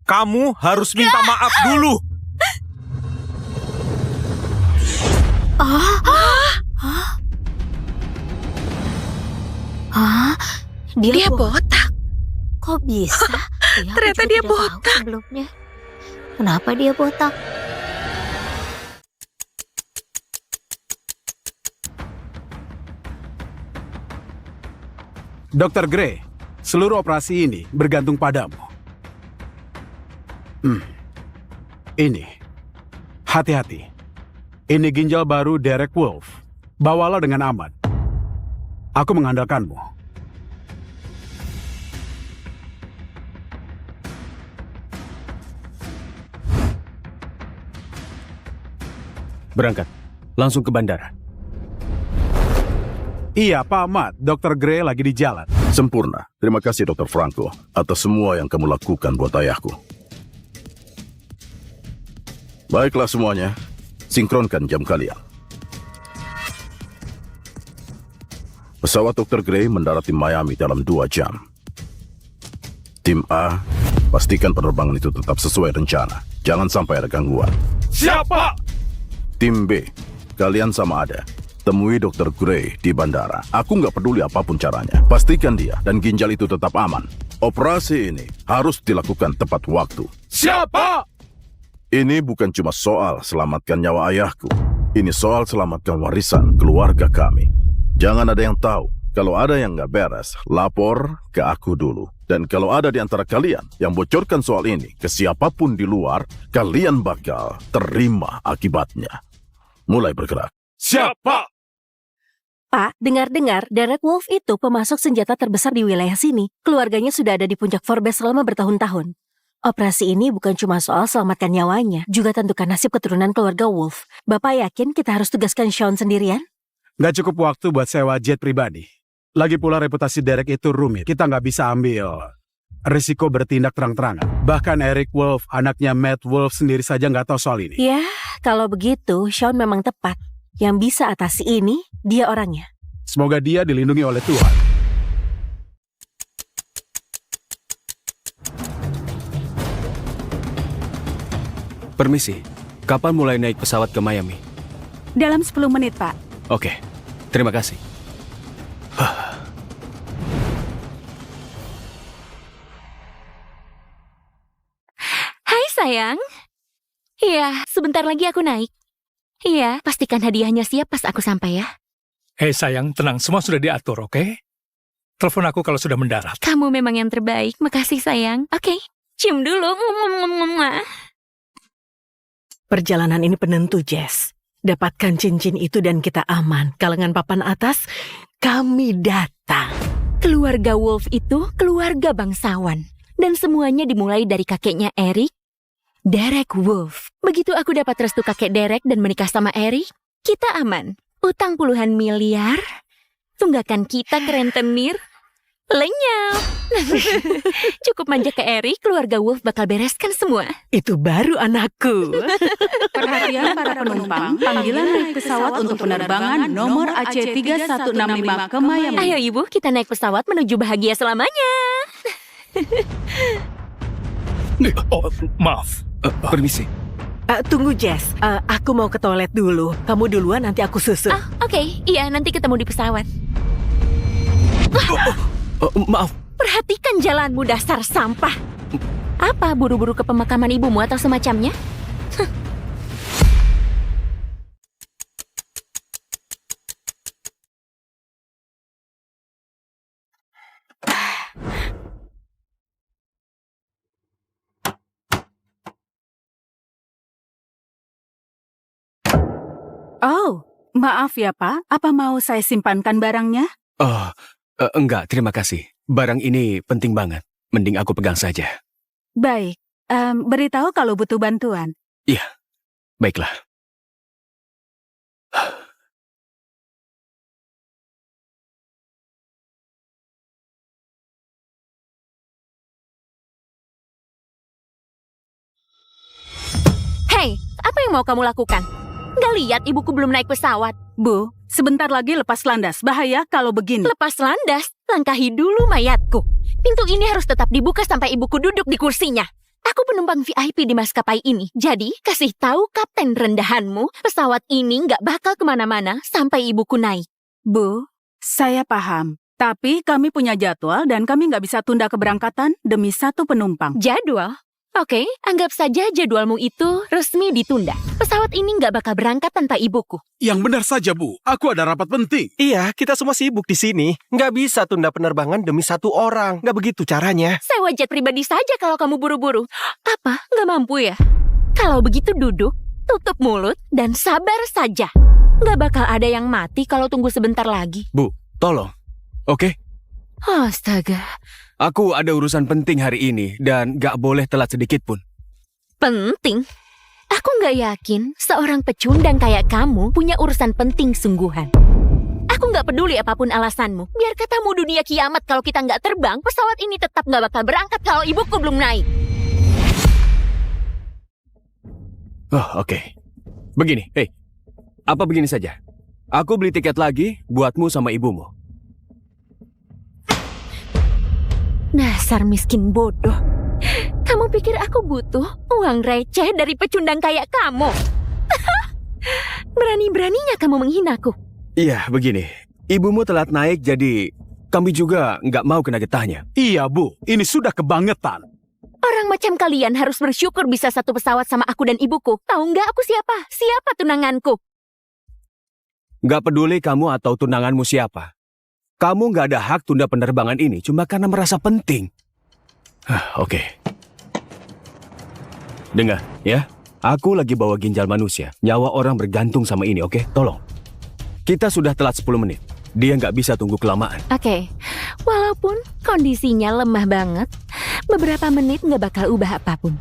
Kamu harus minta maaf dulu. Dia botak. Kok bisa? Ternyata dia botak. Sebelumnya. Kenapa dia botak? Dr. Gray, seluruh operasi ini bergantung padamu. Ini, hati-hati. Ini ginjal baru Derek Wolf. Bawalah dengan aman. Aku mengandalkanmu. Berangkat, langsung ke bandara. Iya, Pak Ahmad. Dr. Gray lagi di jalan. Sempurna. Terima kasih Dr. Franco atas semua yang kamu lakukan buat ayahku. Baiklah semuanya, sinkronkan jam kalian. Pesawat Dr. Gray mendarat di Miami dalam 2 jam. Tim A, pastikan penerbangan itu tetap sesuai rencana. Jangan sampai ada gangguan. Siapa? Tim B, kalian sama ada. Temui Dr. Gray di bandara. Aku nggak peduli apapun caranya. Pastikan dia dan ginjal itu tetap aman. Operasi ini harus dilakukan tepat waktu. Siapa? Ini bukan cuma soal selamatkan nyawa ayahku. Ini soal selamatkan warisan keluarga kami. Jangan ada yang tahu. Kalau ada yang nggak beres, lapor ke aku dulu. Dan kalau ada di antara kalian yang bocorkan soal ini ke siapapun di luar, kalian bakal terima akibatnya. Mulai bergerak. Siapa? Pak, dengar-dengar Derek Wolf itu pemasok senjata terbesar di wilayah sini. Keluarganya sudah ada di puncak Forbes selama bertahun-tahun. Operasi ini bukan cuma soal selamatkan nyawanya, juga tentukan nasib keturunan keluarga Wolf. Bapak yakin kita harus tugaskan Sean sendirian? Nggak cukup waktu buat sewa jet pribadi. Lagi pula reputasi Derek itu rumit. Kita nggak bisa ambil risiko bertindak terang-terangan. Bahkan Eric Wolf, anaknya Matt Wolf sendiri saja nggak tahu soal ini. Ya, kalau begitu Sean memang tepat. Yang bisa atasi ini, dia orangnya. Semoga dia dilindungi oleh Tuhan. Permisi, kapan mulai naik pesawat ke Miami? Dalam 10 menit, Pak. Oke, terima kasih. Hai sayang. Iya, sebentar lagi aku naik. Iya, pastikan hadiahnya siap pas aku sampai ya. Hei sayang, tenang, semua sudah diatur, oke? Telepon aku kalau sudah mendarat. Kamu memang yang terbaik, makasih sayang. Oke, cium dulu. Perjalanan ini penentu, Jess. Dapatkan cincin itu dan kita aman. Kalangan papan atas, kami datang. Keluarga Wolf itu keluarga bangsawan. Dan semuanya dimulai dari kakeknya Eric, Derek Wolf. Begitu aku dapat restu kakek Derek dan menikah sama Eric, kita aman. Utang puluhan miliar, tunggakan kita ke rentenir, Lenyap. Cukup manja ke Eric, keluarga Wolf bakal bereskan semua. Itu baru anakku. Perhatian para penumpang, panggilan naik pesawat untuk penerbangan nomor AC3165 ke Miami. Ayo ibu, kita naik pesawat menuju bahagia selamanya. Oh, maaf. Permisi. Tunggu Jess, aku mau ke toilet dulu. Kamu duluan, nanti aku susul. Oke, iya nanti ketemu di pesawat. Maaf. Perhatikan jalanmu, dasar sampah. Apa, buru-buru ke pemakaman ibumu atau semacamnya? Oh, maaf ya Pak, apa mau saya simpankan barangnya? Enggak, terima kasih. Barang ini penting banget. Mending aku pegang saja. Baik, beritahu kalau butuh bantuan. Iya, baiklah. Hei, apa yang mau kamu lakukan? Nggak lihat ibuku belum naik pesawat? Bu, sebentar lagi lepas landas. Bahaya kalau begini. Lepas landas? Langkahi dulu mayatku. Pintu ini harus tetap dibuka sampai ibuku duduk di kursinya. Aku penumpang VIP di maskapai ini. Jadi, kasih tahu kapten rendahanmu, pesawat ini nggak bakal kemana-mana sampai ibuku naik. Bu, saya paham. Tapi kami punya jadwal dan kami nggak bisa tunda keberangkatan demi satu penumpang. Jadwal? Oke, anggap saja jadwalmu itu resmi ditunda. Pesawat ini nggak bakal berangkat tanpa ibuku. Yang benar saja, Bu. Aku ada rapat penting. Iya, kita semua sibuk di sini. Nggak bisa tunda penerbangan demi satu orang. Nggak begitu caranya. Sewa jet pribadi saja kalau kamu buru-buru. Apa? Nggak mampu ya? Kalau begitu duduk, tutup mulut, dan sabar saja. Nggak bakal ada yang mati kalau tunggu sebentar lagi. Bu, tolong. Oke? Astaga. Aku ada urusan penting hari ini dan gak boleh telat sedikit pun. Penting? Aku nggak yakin seorang pecundang kayak kamu punya urusan penting sungguhan. Aku nggak peduli apapun alasanmu. Biar katamu dunia kiamat kalau kita nggak terbang, pesawat ini tetap nggak bakal berangkat kalau ibuku belum naik. Oke. Begini, apa begini saja? Aku beli tiket lagi buatmu sama ibumu. Dasar miskin bodoh. Kamu pikir aku butuh uang receh dari pecundang kayak kamu? Berani-beraninya kamu menghinaku. Iya, begini. Ibumu telat naik, jadi kami juga nggak mau kena getahnya. Iya, Bu. Ini sudah kebangetan. Orang macam kalian harus bersyukur bisa satu pesawat sama aku dan ibuku. Tahu nggak aku siapa? Siapa tunanganku? Nggak peduli kamu atau tunanganmu siapa. Kamu nggak ada hak tunda penerbangan ini cuma karena merasa penting. Oke. Dengar, ya. Aku lagi bawa ginjal manusia. Nyawa orang bergantung sama ini, oke? Tolong. Kita sudah telat 10 menit. Dia nggak bisa tunggu kelamaan. Oke. Walaupun kondisinya lemah banget, beberapa menit nggak bakal ubah apapun.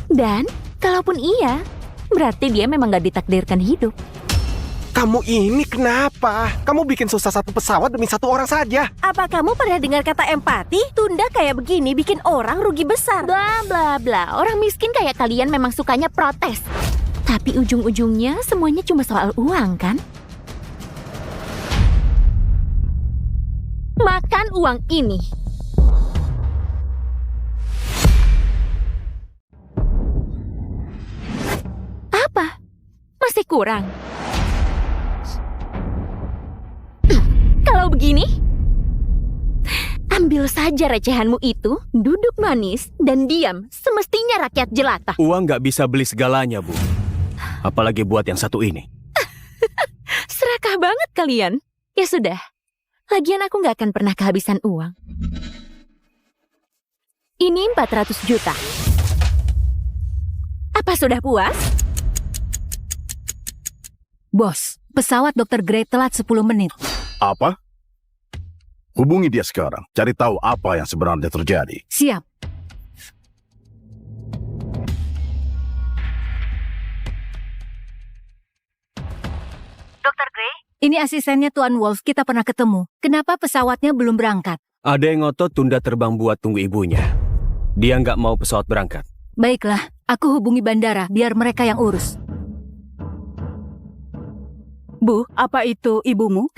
Dan, kalaupun iya, berarti dia memang nggak ditakdirkan hidup. Kamu ini kenapa? Kamu bikin susah satu pesawat demi satu orang saja. Apa kamu pernah dengar kata empati? Tunda kayak begini bikin orang rugi besar. Bla bla bla. Orang miskin kayak kalian memang sukanya protes. Tapi ujung-ujungnya semuanya cuma soal uang, kan? Makan uang ini. Apa? Masih kurang? Kalau begini, ambil saja recehanmu itu, duduk manis, dan diam. Semestinya rakyat jelata. Uang nggak bisa beli segalanya, Bu. Apalagi buat yang satu ini. Serakah banget kalian. Ya sudah, lagian aku nggak akan pernah kehabisan uang. Ini 400 juta. Apa sudah puas? Bos, pesawat Dr. Gray telat 10 menit. Apa? Hubungi dia sekarang. Cari tahu apa yang sebenarnya terjadi. Siap. Dr. Gray? Ini asistennya Tuan Wolf, kita pernah ketemu. Kenapa pesawatnya belum berangkat? Ada yang ngotot tunda terbang buat tunggu ibunya. Dia nggak mau pesawat berangkat. Baiklah, aku hubungi bandara biar mereka yang urus. Bu, apa itu ibumu?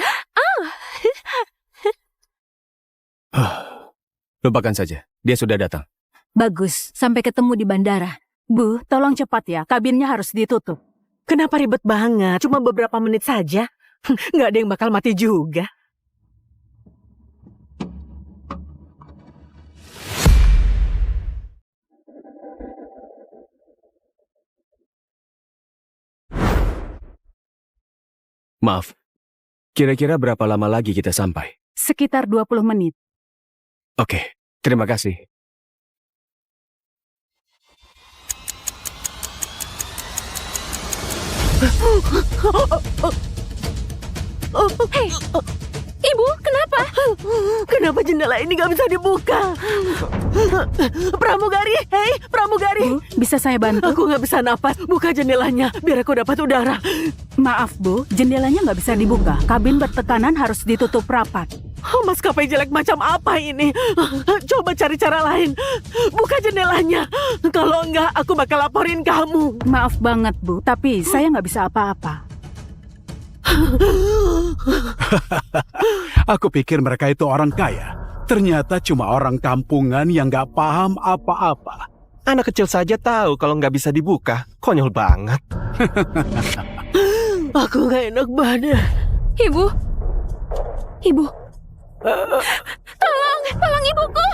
Lupakan saja, dia sudah datang. Bagus, sampai ketemu di bandara. Bu, tolong cepat ya, kabinnya harus ditutup. Kenapa ribet banget? Cuma beberapa menit saja. Nggak ada yang bakal mati juga. Maaf, kira-kira berapa lama lagi kita sampai? Sekitar 20 menit. Oke, terima kasih. Hei, Ibu, kenapa? Kenapa jendela ini nggak bisa dibuka? Pramugari, hei pramugari. Bu, bisa saya bantu? Aku nggak bisa napas. Buka jendelanya, biar aku dapat udara. Maaf Bu, jendelanya nggak bisa dibuka. Kabin bertekanan harus ditutup rapat. Maskapai jelek macam apa ini? Coba cari cara lain. Buka jendelanya. Kalau enggak, aku bakal laporin kamu. Maaf banget Bu, tapi saya nggak bisa apa-apa. Aku pikir mereka itu orang kaya. Ternyata cuma orang kampungan yang gak paham apa-apa. Anak kecil saja tahu kalau nggak bisa dibuka. Konyol banget. Aku gak enak badan. Ibu. Tolong ibuku.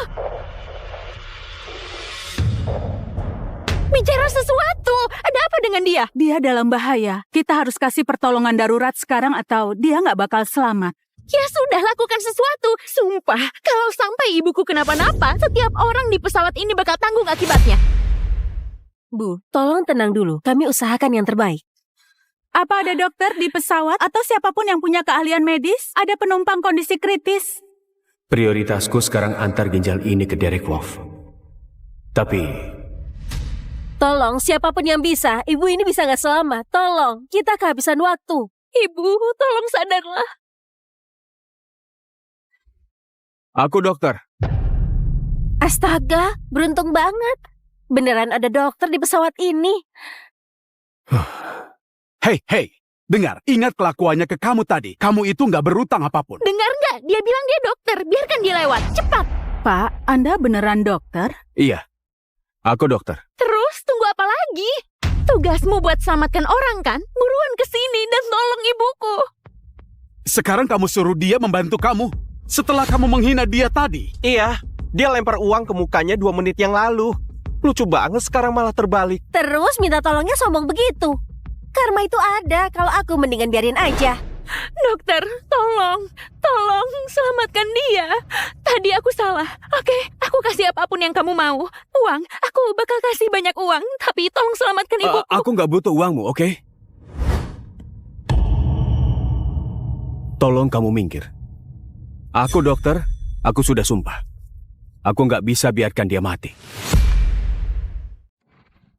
Bicara sesuatu. Ada apa dengan dia? Dia dalam bahaya. Kita harus kasih pertolongan darurat sekarang atau dia nggak bakal selamat. Ya sudah, lakukan sesuatu. Sumpah, kalau sampai ibuku kenapa-napa, setiap orang di pesawat ini bakal tanggung akibatnya. Bu, tolong tenang dulu. Kami usahakan yang terbaik. Apa ada dokter di pesawat atau siapapun yang punya keahlian medis? Ada penumpang kondisi kritis? Prioritasku sekarang antar ginjal ini ke Derek Wolf. Tapi Tolong, siapapun yang bisa. Ibu ini bisa nggak selamat. Tolong, kita kehabisan waktu. Ibu, tolong sadarlah. aku dokter. Astaga, beruntung banget. Beneran ada dokter di pesawat ini. Hei, dengar, ingat kelakuannya ke kamu tadi. Kamu itu nggak berutang apapun. Dengar nggak? Dia bilang dia dokter. Biarkan dia lewat. Cepat. Pak, Anda beneran dokter? Iya, aku dokter. Terus tunggu apa lagi? Tugasmu buat selamatkan orang kan? Buruan ke sini dan tolong ibuku. Sekarang kamu suruh dia membantu kamu. Setelah kamu menghina dia tadi. Iya, dia lempar uang ke mukanya 2 menit yang lalu. Lucu banget sekarang malah terbalik. Terus minta tolongnya sombong begitu. Karma itu ada, kalau aku mendingan biarin aja. Dokter, tolong selamatkan dia. Tadi aku salah. Oke, aku kasih apapun yang kamu mau. Uang, aku bakal kasih banyak uang. Tapi tolong selamatkan ibuku. Aku nggak butuh uangmu, oke? Tolong kamu minggir. Aku dokter, aku sudah sumpah. Aku nggak bisa biarkan dia mati.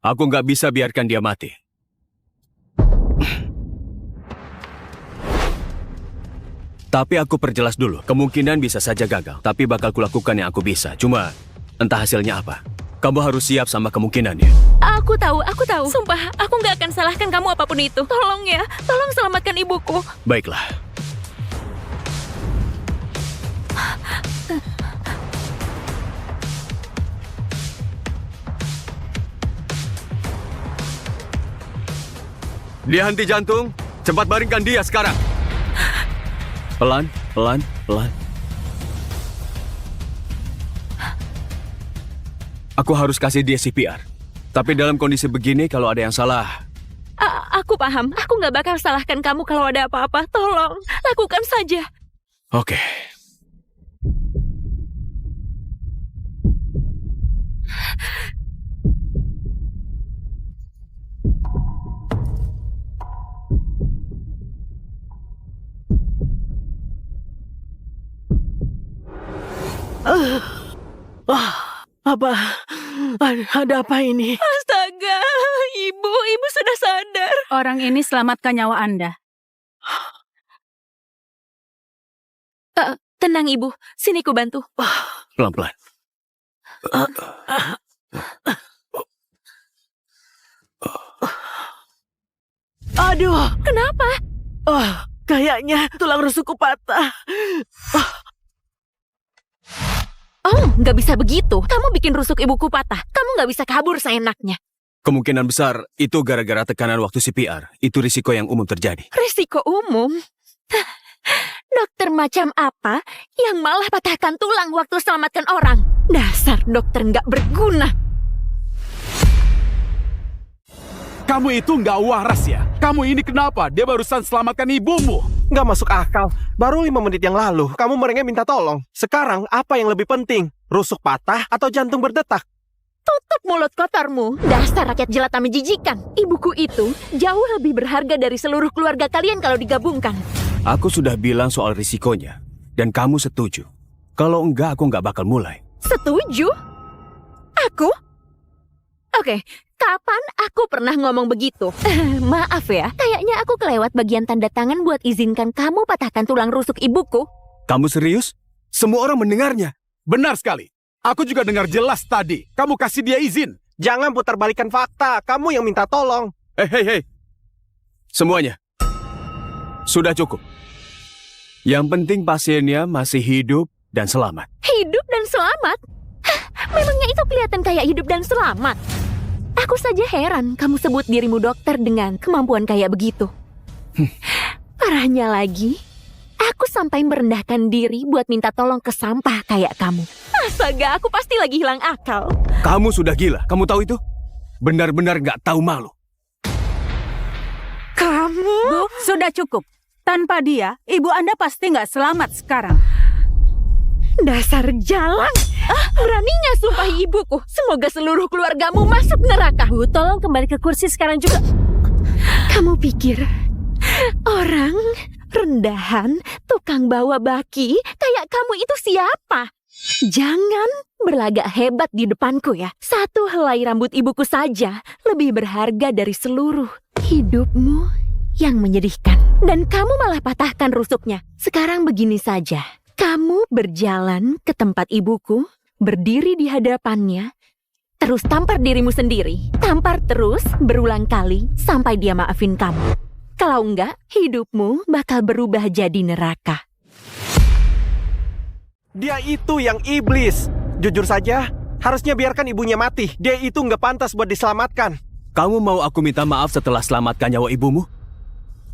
Aku nggak bisa biarkan dia mati. Tapi aku perjelas dulu, kemungkinan bisa saja gagal. Tapi bakal kulakukan yang aku bisa. Cuma, entah hasilnya apa. Kamu harus siap sama kemungkinannya. Aku tahu. Sumpah, aku nggak akan salahkan kamu apapun itu. Tolong ya, tolong selamatkan ibuku. Baiklah. Dia henti jantung. Cepat baringkan dia sekarang. Pelan. Aku harus kasih dia CPR. Tapi dalam kondisi begini, kalau ada yang salah... Aku paham. Aku nggak bakal salahkan kamu kalau ada apa-apa. Tolong, lakukan saja. Oke. Ada apa ini? Astaga, ibu sudah sadar. Orang ini selamatkan nyawa Anda. Tenang Ibu, sini ku bantu. Pelan-pelan. Aduh, kenapa? Kayaknya tulang rusukku patah. Oh, nggak bisa begitu. Kamu bikin rusuk ibuku patah. Kamu nggak bisa kabur seenaknya. Kemungkinan besar itu gara-gara tekanan waktu CPR. Itu risiko yang umum terjadi. Risiko umum? Dokter macam apa yang malah patahkan tulang waktu selamatkan orang? Dasar dokter nggak berguna. Kamu itu nggak waras ya? Kamu ini kenapa? Dia barusan selamatkan ibumu. Nggak masuk akal. Baru 5 menit yang lalu, kamu merengek minta tolong. Sekarang, apa yang lebih penting? Rusuk patah atau jantung berdetak? Tutup mulut kotormu. Dasar rakyat jelata menjijikan. Ibuku itu jauh lebih berharga dari seluruh keluarga kalian kalau digabungkan. Aku sudah bilang soal risikonya. Dan kamu setuju. Kalau enggak, aku nggak bakal mulai. Setuju? Aku? Oke, kapan aku pernah ngomong begitu? Maaf ya, kayaknya aku kelewat bagian tanda tangan buat izinkan kamu patahkan tulang rusuk ibuku. Kamu serius? Semua orang mendengarnya. Benar sekali. Aku juga dengar jelas tadi. Kamu kasih dia izin. Jangan putarbalikan fakta. Kamu yang minta tolong. Hei. Semuanya. Sudah cukup. Yang penting pasiennya masih hidup dan selamat. Hidup dan selamat? Memangnya itu kelihatan kayak hidup dan selamat? Aku saja heran kamu sebut dirimu dokter dengan kemampuan kayak begitu. Parahnya lagi, aku sampai merendahkan diri buat minta tolong ke sampah kayak kamu. Astaga, aku pasti lagi hilang akal. Kamu sudah gila, kamu tahu itu? Benar-benar gak tahu malu. Kamu? Bu, sudah cukup. Tanpa dia, ibu Anda pasti nggak selamat sekarang. Dasar jalan! Beraninya sumpahi ibuku. Semoga seluruh keluargamu masuk neraka. Bu, tolong kembali ke kursi sekarang juga. Kamu pikir orang rendahan, tukang bawa baki kayak kamu itu siapa? Jangan berlagak hebat di depanku ya. Satu helai rambut ibuku saja lebih berharga dari seluruh hidupmu yang menyedihkan. Dan kamu malah patahkan rusuknya. Sekarang begini saja. Kamu berjalan ke tempat ibuku, berdiri di hadapannya, terus tampar dirimu sendiri. Tampar terus berulang kali sampai dia maafin kamu. Kalau enggak, hidupmu bakal berubah jadi neraka. Dia itu yang iblis. Jujur saja, harusnya biarkan ibunya mati. Dia itu nggak pantas buat diselamatkan. Kamu mau aku minta maaf setelah selamatkan nyawa ibumu?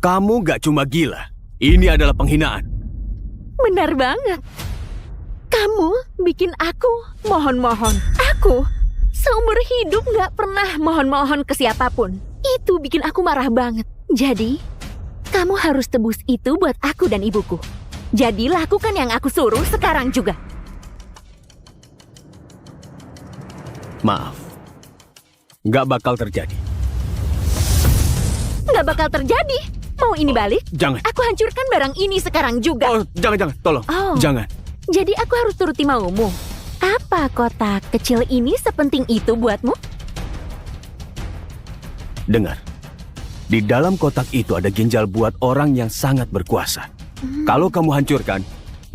Kamu gak cuma gila. Ini adalah penghinaan. Benar banget. Kamu bikin aku mohon-mohon. Aku seumur hidup gak pernah mohon-mohon ke siapapun. Itu bikin aku marah banget. Jadi, kamu harus tebus itu buat aku dan ibuku. Jadi lakukan yang aku suruh sekarang juga. Maaf. Gak bakal terjadi. Gak bakal terjadi. Mau ini balik? Jangan. Aku hancurkan barang ini sekarang juga. Oh, jangan, tolong. Oh. Jangan. Jadi aku harus turuti maumu. Apa kotak kecil ini sepenting itu buatmu? Dengar. Di dalam kotak itu ada ginjal buat orang yang sangat berkuasa. Kalau kamu hancurkan,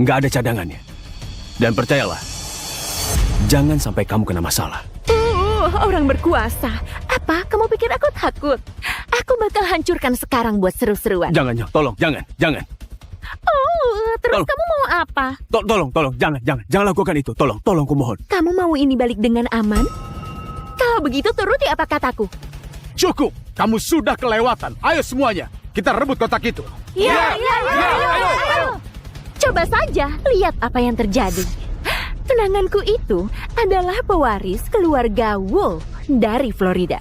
nggak ada cadangannya. Dan percayalah, jangan sampai kamu kena masalah. Orang berkuasa. Apa? Kamu pikir aku takut? Aku bakal hancurkan sekarang buat seru-seruan. Jangan, tolong, jangan. Terus kamu mau apa? Tolong, jangan lakukan itu. Tolong, kumohon. Kamu mau ini balik dengan aman? Kalau begitu turuti apa kataku. Cukup, kamu sudah kelewatan. Ayo semuanya, kita rebut kotak itu. Ayo. Coba saja lihat apa yang terjadi. Tunanganku itu adalah pewaris keluarga Wolf dari Florida.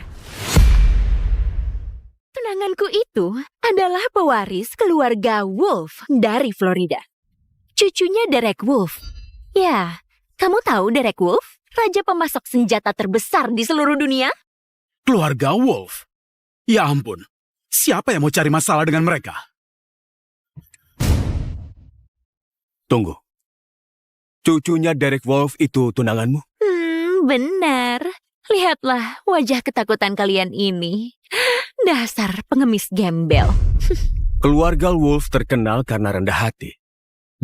Tunanganku itu adalah pewaris keluarga Wolf dari Florida. Cucunya Derek Wolf. Ya, kamu tahu Derek Wolf? Raja pemasok senjata terbesar di seluruh dunia? Keluarga Wolf? Ya ampun, siapa yang mau cari masalah dengan mereka? Tunggu. Cucunya Derek Wolf itu tunanganmu? Benar. Lihatlah wajah ketakutan kalian ini. Dasar pengemis gembel. Keluarga Wolf terkenal karena rendah hati.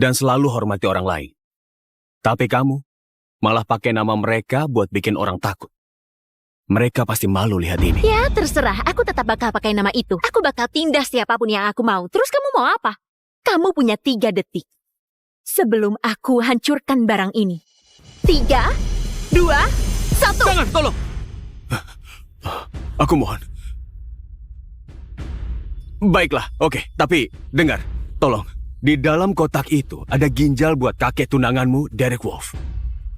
dan selalu hormati orang lain. Tapi kamu malah pakai nama mereka buat bikin orang takut. Mereka pasti malu lihat ini. Ya, terserah. Aku tetap bakal pakai nama itu. Aku bakal tindas siapapun yang aku mau. Terus kamu mau apa? Kamu punya 3 detik. Sebelum aku hancurkan barang ini. 3, 2, 1. Jangan, tolong. Aku mohon. Baiklah, oke. Tapi, dengar. Tolong. Di dalam kotak itu ada ginjal buat kakek tunanganmu, Derek Wolf.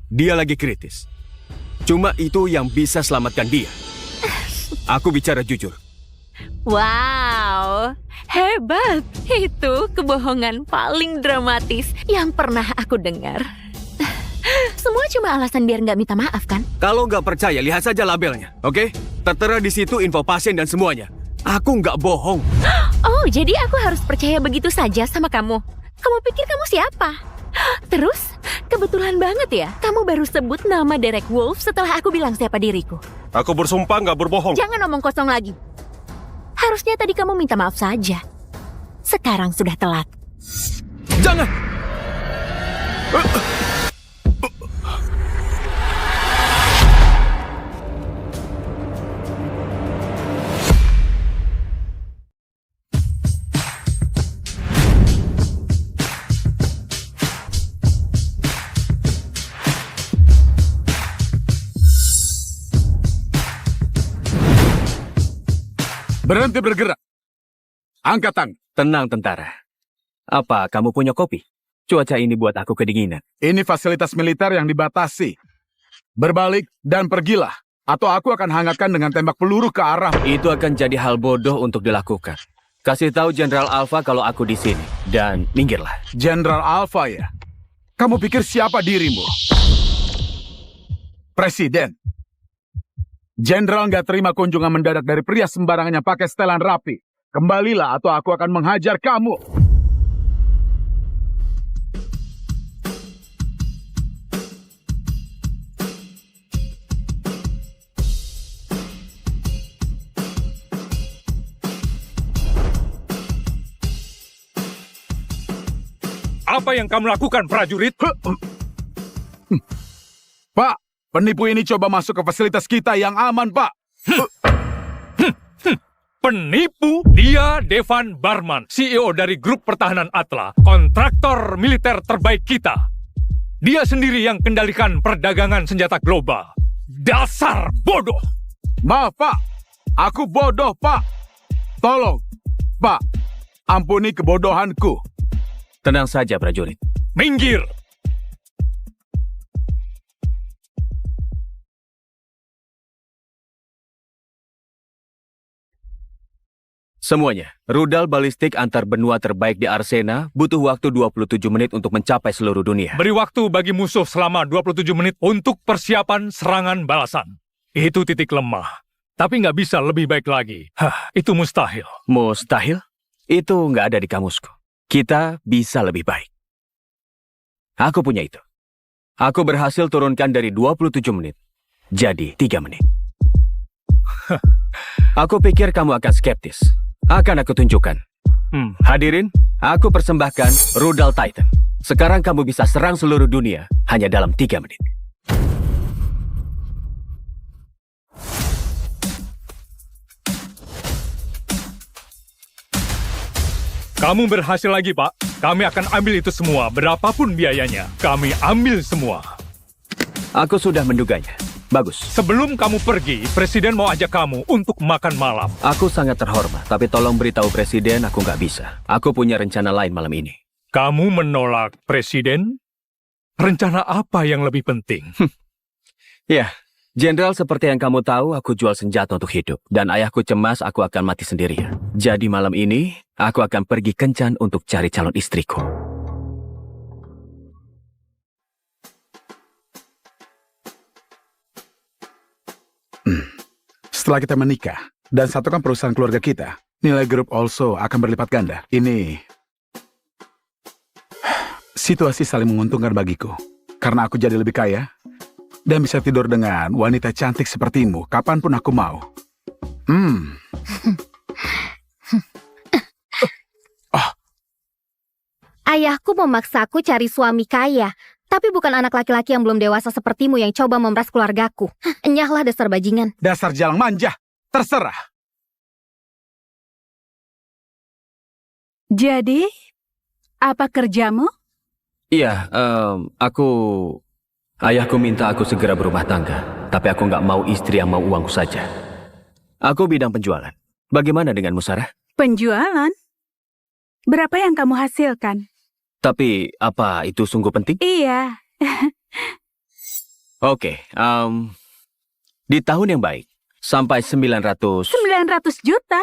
Dia lagi kritis. Cuma itu yang bisa selamatkan dia. Aku bicara jujur. Wow, hebat. Itu kebohongan paling dramatis yang pernah aku dengar. Semua cuma alasan biar nggak minta maaf, kan? Kalau nggak percaya, lihat saja labelnya, oke? Tertera di situ info pasien dan semuanya. Aku nggak bohong. Oh, jadi aku harus percaya begitu saja sama kamu? Kamu pikir kamu siapa? Terus, kebetulan banget ya, kamu baru sebut nama Derek Wolf setelah aku bilang siapa diriku. Aku bersumpah nggak berbohong. Jangan omong kosong lagi. Harusnya tadi kamu minta maaf saja. Sekarang sudah telat. Jangan! Berhenti bergerak. Angkat tangan. Tenang, tentara. Apa, kamu punya kopi? Cuaca ini buat aku kedinginan. Ini fasilitas militer yang dibatasi. Berbalik dan pergilah. Atau aku akan hangatkan dengan tembak peluru ke arah. Itu akan jadi hal bodoh untuk dilakukan. Kasih tahu Jenderal Alpha kalau aku di sini. Dan minggirlah. Jenderal Alpha ya? Kamu pikir siapa dirimu? Presiden. Jenderal nggak terima kunjungan mendadak dari pria sembarangan yang pakai setelan rapi. Kembalilah atau aku akan menghajar kamu. Apa yang kamu lakukan, prajurit? Pak, penipu ini coba masuk ke fasilitas kita yang aman, Pak. Penipu? Dia Devan Barman, CEO dari grup pertahanan Atla, kontraktor militer terbaik kita. Dia sendiri yang kendalikan perdagangan senjata global. Dasar bodoh! Maaf, Pak. Aku bodoh, Pak. Tolong, Pak. Ampuni kebodohanku. Tenang saja, prajurit. Minggir! Semuanya, rudal balistik antar benua terbaik di Arsena butuh waktu 27 menit untuk mencapai seluruh dunia. Beri waktu bagi musuh selama 27 menit untuk persiapan serangan balasan. Itu titik lemah. Tapi nggak bisa lebih baik lagi. Itu mustahil. Mustahil? Itu nggak ada di kamusku. Kita bisa lebih baik. Aku punya itu. Aku berhasil turunkan dari 27 menit. Jadi 3 menit. Aku pikir kamu akan skeptis. Akan aku tunjukkan. Hadirin, aku persembahkan rudal Titan. Sekarang kamu bisa serang seluruh dunia hanya dalam 3 menit. Kamu berhasil lagi, Pak. Kami akan ambil itu semua, berapapun biayanya. Kami ambil semua. Aku sudah menduganya. Bagus. Sebelum kamu pergi, Presiden mau ajak kamu untuk makan malam. Aku sangat terhormat, tapi tolong beritahu Presiden aku nggak bisa. Aku punya rencana lain malam ini. Kamu menolak Presiden? Rencana apa yang lebih penting? Ya, Jenderal, seperti yang kamu tahu, aku jual senjata untuk hidup. Dan ayahku cemas aku akan mati sendirian. Jadi malam ini, aku akan pergi kencan untuk cari calon istriku. Setelah kita menikah dan satukan perusahaan keluarga kita, nilai grup also akan berlipat ganda. Ini situasi saling menguntungkan bagiku. Karena aku jadi lebih kaya dan bisa tidur dengan wanita cantik sepertimu kapanpun aku mau. Ayahku memaksaku cari suami kaya, tapi bukan anak laki-laki yang belum dewasa sepertimu yang coba memeras keluargaku. Enyahlah dasar bajingan. Dasar jalang manja. Terserah. Jadi, apa kerjamu? Iya, Ayahku minta aku segera berumah tangga, tapi aku nggak mau istri yang mau uangku saja. Aku bidang penjualan. Bagaimana denganmu, Sarah? Penjualan? Berapa yang kamu hasilkan? Tapi, apa itu sungguh penting? Iya. Oke, di tahun yang baik, sampai 900... 900 juta?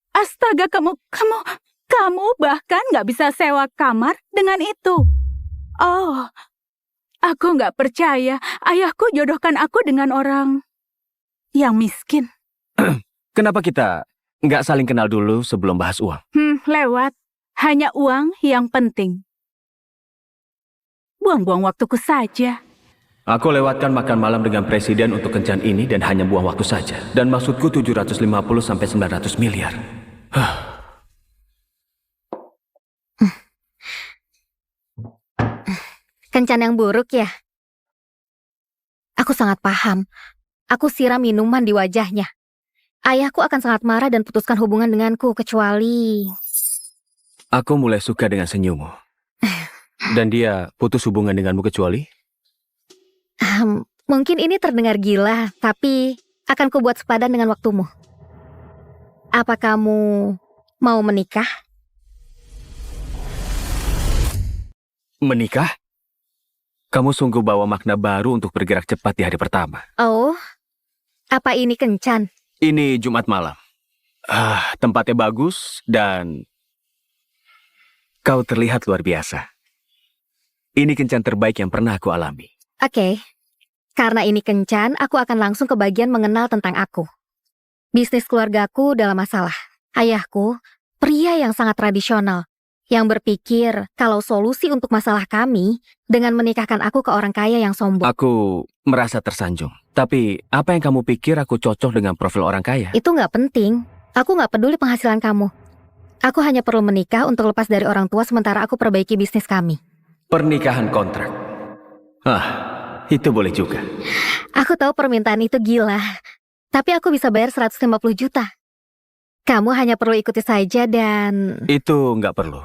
Astaga, kamu bahkan nggak bisa sewa kamar dengan itu. Oh, aku nggak percaya. Ayahku jodohkan aku dengan orang yang miskin. Kenapa kita nggak saling kenal dulu sebelum bahas uang? Lewat. Hanya uang yang penting. Buang-buang waktuku saja. Aku lewatkan makan malam dengan presiden untuk kencan ini dan hanya buang waktu saja. Dan maksudku 750 sampai 900 miliar. Kencan yang buruk ya? Aku sangat paham. Aku siram minuman di wajahnya. Ayahku akan sangat marah dan putuskan hubungan denganku kecuali... Aku mulai suka dengan senyummu. Dan dia putus hubungan denganmu kecuali? Mungkin ini terdengar gila, tapi akan kubuat sepadan dengan waktumu. Apa kamu mau menikah? Menikah? Kamu sungguh bawa makna baru untuk bergerak cepat di hari pertama. Oh, apa ini kencan? Ini Jumat malam. Tempatnya bagus dan kau terlihat luar biasa. Ini kencan terbaik yang pernah aku alami. Oke, karena ini kencan, aku akan langsung ke bagian mengenal tentang aku. Bisnis keluargaku dalam masalah. Ayahku, pria yang sangat tradisional, yang berpikir kalau solusi untuk masalah kami dengan menikahkan aku ke orang kaya yang sombong. Aku merasa tersanjung. Tapi apa yang kamu pikir aku cocok dengan profil orang kaya? Itu nggak penting. Aku nggak peduli penghasilan kamu. Aku hanya perlu menikah untuk lepas dari orang tua sementara aku perbaiki bisnis kami. Pernikahan kontrak. Itu boleh juga. Aku tahu permintaan itu gila, tapi aku bisa bayar 150 juta. Kamu hanya perlu ikuti saja dan... Itu nggak perlu.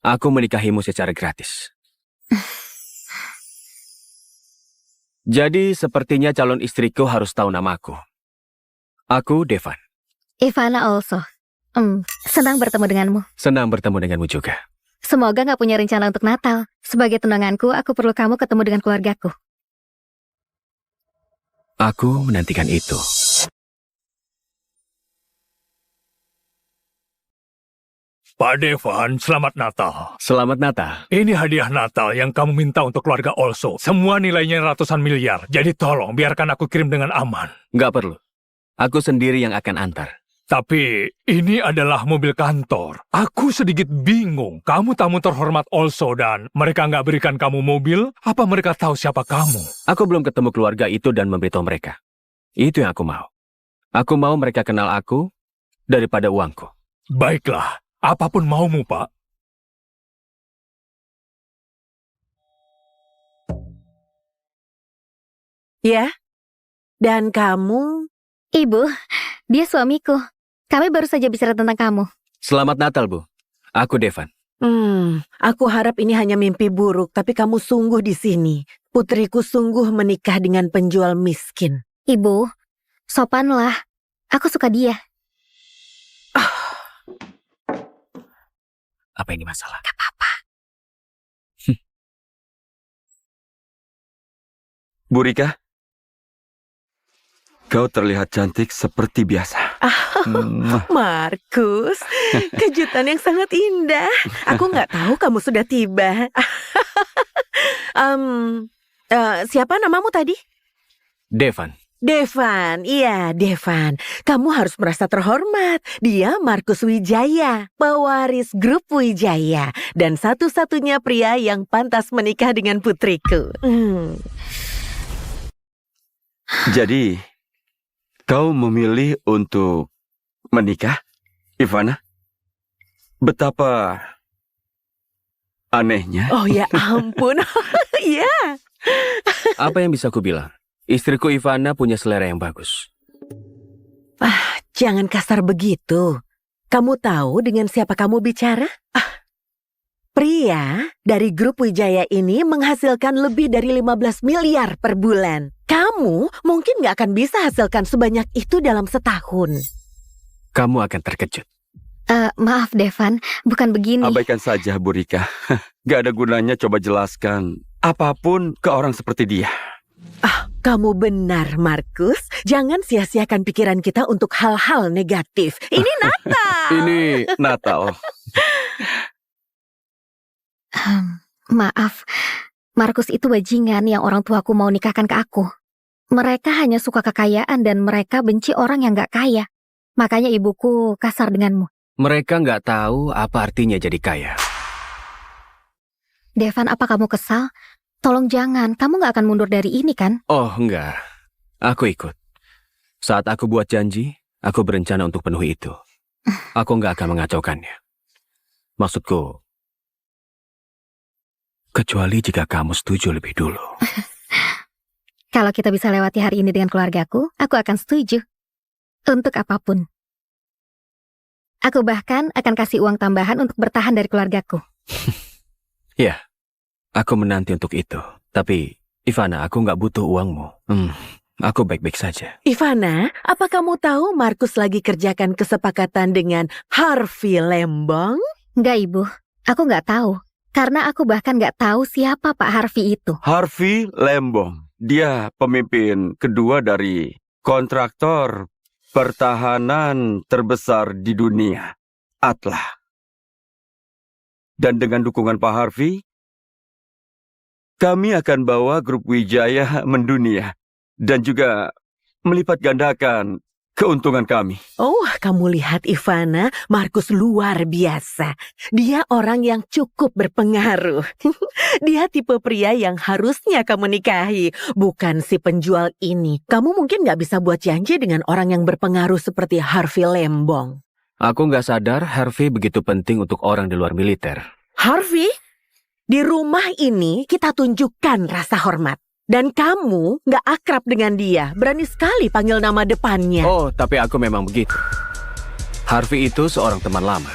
Aku menikahimu secara gratis. Jadi sepertinya calon istriku harus tahu namaku. Aku Devan. Ivana also. Senang bertemu denganmu. Senang bertemu denganmu juga. Semoga nggak punya rencana untuk Natal. Sebagai tunanganku, aku perlu kamu ketemu dengan keluargaku. Aku menantikan itu. Pak Devan, selamat Natal. Selamat Natal. Ini hadiah Natal yang kamu minta untuk keluarga Olso. Semua nilainya ratusan miliar. Jadi tolong biarkan aku kirim dengan aman. Nggak perlu. Aku sendiri yang akan antar. Tapi ini adalah mobil kantor. Aku sedikit bingung. Kamu tamu terhormat Olso dan mereka nggak berikan kamu mobil? Apa mereka tahu siapa kamu? Aku belum ketemu keluarga itu dan memberitahu mereka. Itu yang aku mau. Aku mau mereka kenal aku daripada uangku. Baiklah. Apapun maumu, Pak. Ya, dan kamu? Ibu, dia suamiku. Kami baru saja bicara tentang kamu. Selamat Natal, Bu. Aku Devan. Aku harap ini hanya mimpi buruk, tapi kamu sungguh di sini. Putriku sungguh menikah dengan penjual miskin. Ibu, sopanlah. Aku suka dia. Apa ini masalah? Gak apa-apa. Bu Rika, kau terlihat cantik seperti biasa. Markus, kejutan yang sangat indah. Aku nggak tahu kamu sudah tiba. Siapa namamu tadi? Devan. Devan, iya Devan. Kamu harus merasa terhormat. Dia Markus Wijaya, pewaris grup Wijaya. Dan satu-satunya pria yang pantas menikah dengan putriku. Jadi, kau memilih untuk menikah, Ivana? Betapa Anehnya. Oh ya ampun. Iya. Apa yang bisa aku bilang? Istriku Ivana punya selera yang bagus. Jangan kasar begitu. Kamu tahu dengan siapa kamu bicara? Pria dari grup Wijaya ini menghasilkan lebih dari 15 miliar per bulan. Kamu mungkin nggak akan bisa hasilkan sebanyak itu dalam setahun. Kamu akan terkejut. Maaf Devan, bukan begini. Abaikan saja, Bu Rika. Gak ada gunanya coba jelaskan apapun ke orang seperti dia. Kamu benar, Markus. Jangan sia-siakan pikiran kita untuk hal-hal negatif. Ini Natal. Ini Natal. Maaf, Markus itu bajingan yang orang tuaku mau nikahkan ke aku. Mereka hanya suka kekayaan dan mereka benci orang yang gak kaya. Makanya ibuku kasar denganmu. Mereka nggak tahu apa artinya jadi kaya. Devan, apa kamu kesal? Tolong jangan, kamu gak akan mundur dari ini kan? Oh, enggak. Aku ikut. Saat aku buat janji, aku berencana untuk penuhi itu. Aku nggak akan mengacaukannya. Maksudku, kecuali jika kamu setuju lebih dulu. Kalau kita bisa lewati hari ini dengan keluargaku, aku akan setuju. Untuk apapun. Aku bahkan akan kasih uang tambahan untuk bertahan dari keluargaku. Ya, aku menanti untuk itu. Tapi, Ivana, aku nggak butuh uangmu. Aku baik-baik saja. Ivana, apa kamu tahu Markus lagi kerjakan kesepakatan dengan Harvey Lembong? Nggak, Ibu. Aku nggak tahu. Karena aku bahkan nggak tahu siapa Pak Harvey itu. Harvey Lembong. Dia pemimpin kedua dari kontraktor pertahanan terbesar di dunia, Atla. Dan dengan dukungan Pak Harvey, kami akan bawa grup Wijaya mendunia dan juga melipat gandakan keuntungan kami. Oh, kamu lihat Ivana, Markus luar biasa. Dia orang yang cukup berpengaruh. Dia tipe pria yang harusnya kamu nikahi, bukan si penjual ini. Kamu mungkin nggak bisa buat janji dengan orang yang berpengaruh seperti Harvey Lembong. Aku nggak sadar Harvey begitu penting untuk orang di luar militer. Harvey, di rumah ini kita tunjukkan rasa hormat. Dan kamu nggak akrab dengan dia, berani sekali panggil nama depannya. Oh, tapi aku memang begitu. Harvey itu seorang teman lama.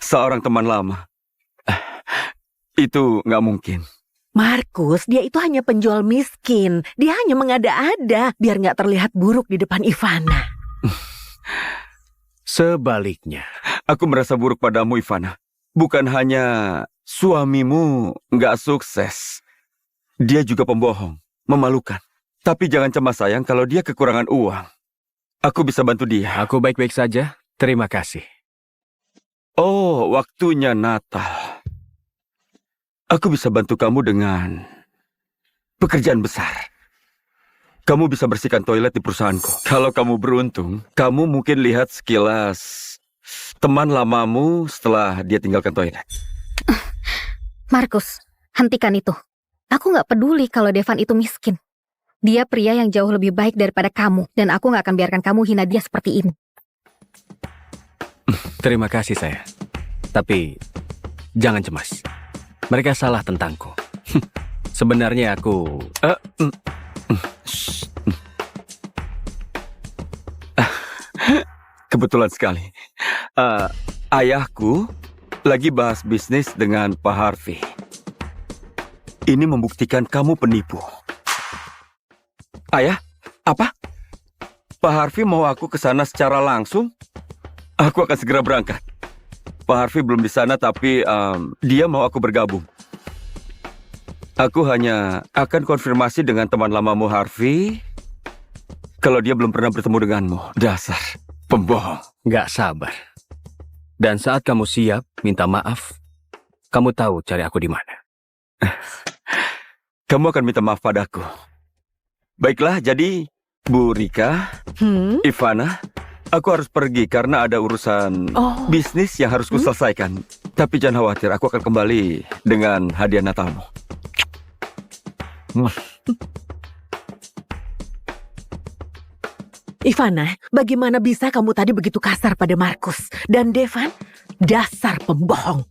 Seorang teman lama. Itu nggak mungkin. Markus, dia itu hanya penjual miskin. Dia hanya mengada-ada biar nggak terlihat buruk di depan Ivana. Sebaliknya. Aku merasa buruk padamu, Ivana. Bukan hanya suamimu nggak sukses. Dia juga pembohong, memalukan. Tapi jangan cemas sayang kalau dia kekurangan uang. Aku bisa bantu dia. Aku baik-baik saja. Terima kasih. Oh, waktunya Natal. Aku bisa bantu kamu dengan pekerjaan besar. Kamu bisa bersihkan toilet di perusahaanku. Kalau kamu beruntung, kamu mungkin lihat sekilas teman lamamu setelah dia tinggalkan toilet. Markus, hentikan itu. Aku nggak peduli kalau Devan itu miskin. Dia pria yang jauh lebih baik daripada kamu, dan aku nggak akan biarkan kamu hina dia seperti ini. Terima kasih, saya. Tapi, jangan cemas. Mereka salah tentangku. Sebenarnya aku... Kebetulan sekali. Ayahku lagi bahas bisnis dengan Pak Harvey. Ini membuktikan kamu penipu. Ayah, apa? Pak Harvey mau aku ke sana secara langsung? Aku akan segera berangkat. Pak Harvey belum di sana, tapi dia mau aku bergabung. Aku hanya akan konfirmasi dengan teman lamamu Harvey kalau dia belum pernah bertemu denganmu. Dasar pembohong. Gak sabar. Dan saat kamu siap minta maaf, kamu tahu cari aku di mana. Kamu akan minta maaf padaku. Baiklah, jadi Bu Rika, Ivana, aku harus pergi karena ada urusan bisnis yang harus kuselesaikan. Tapi jangan khawatir, aku akan kembali dengan hadiah Natalmu. Ivana, bagaimana bisa kamu tadi begitu kasar pada Markus? Dan Devan, dasar pembohong.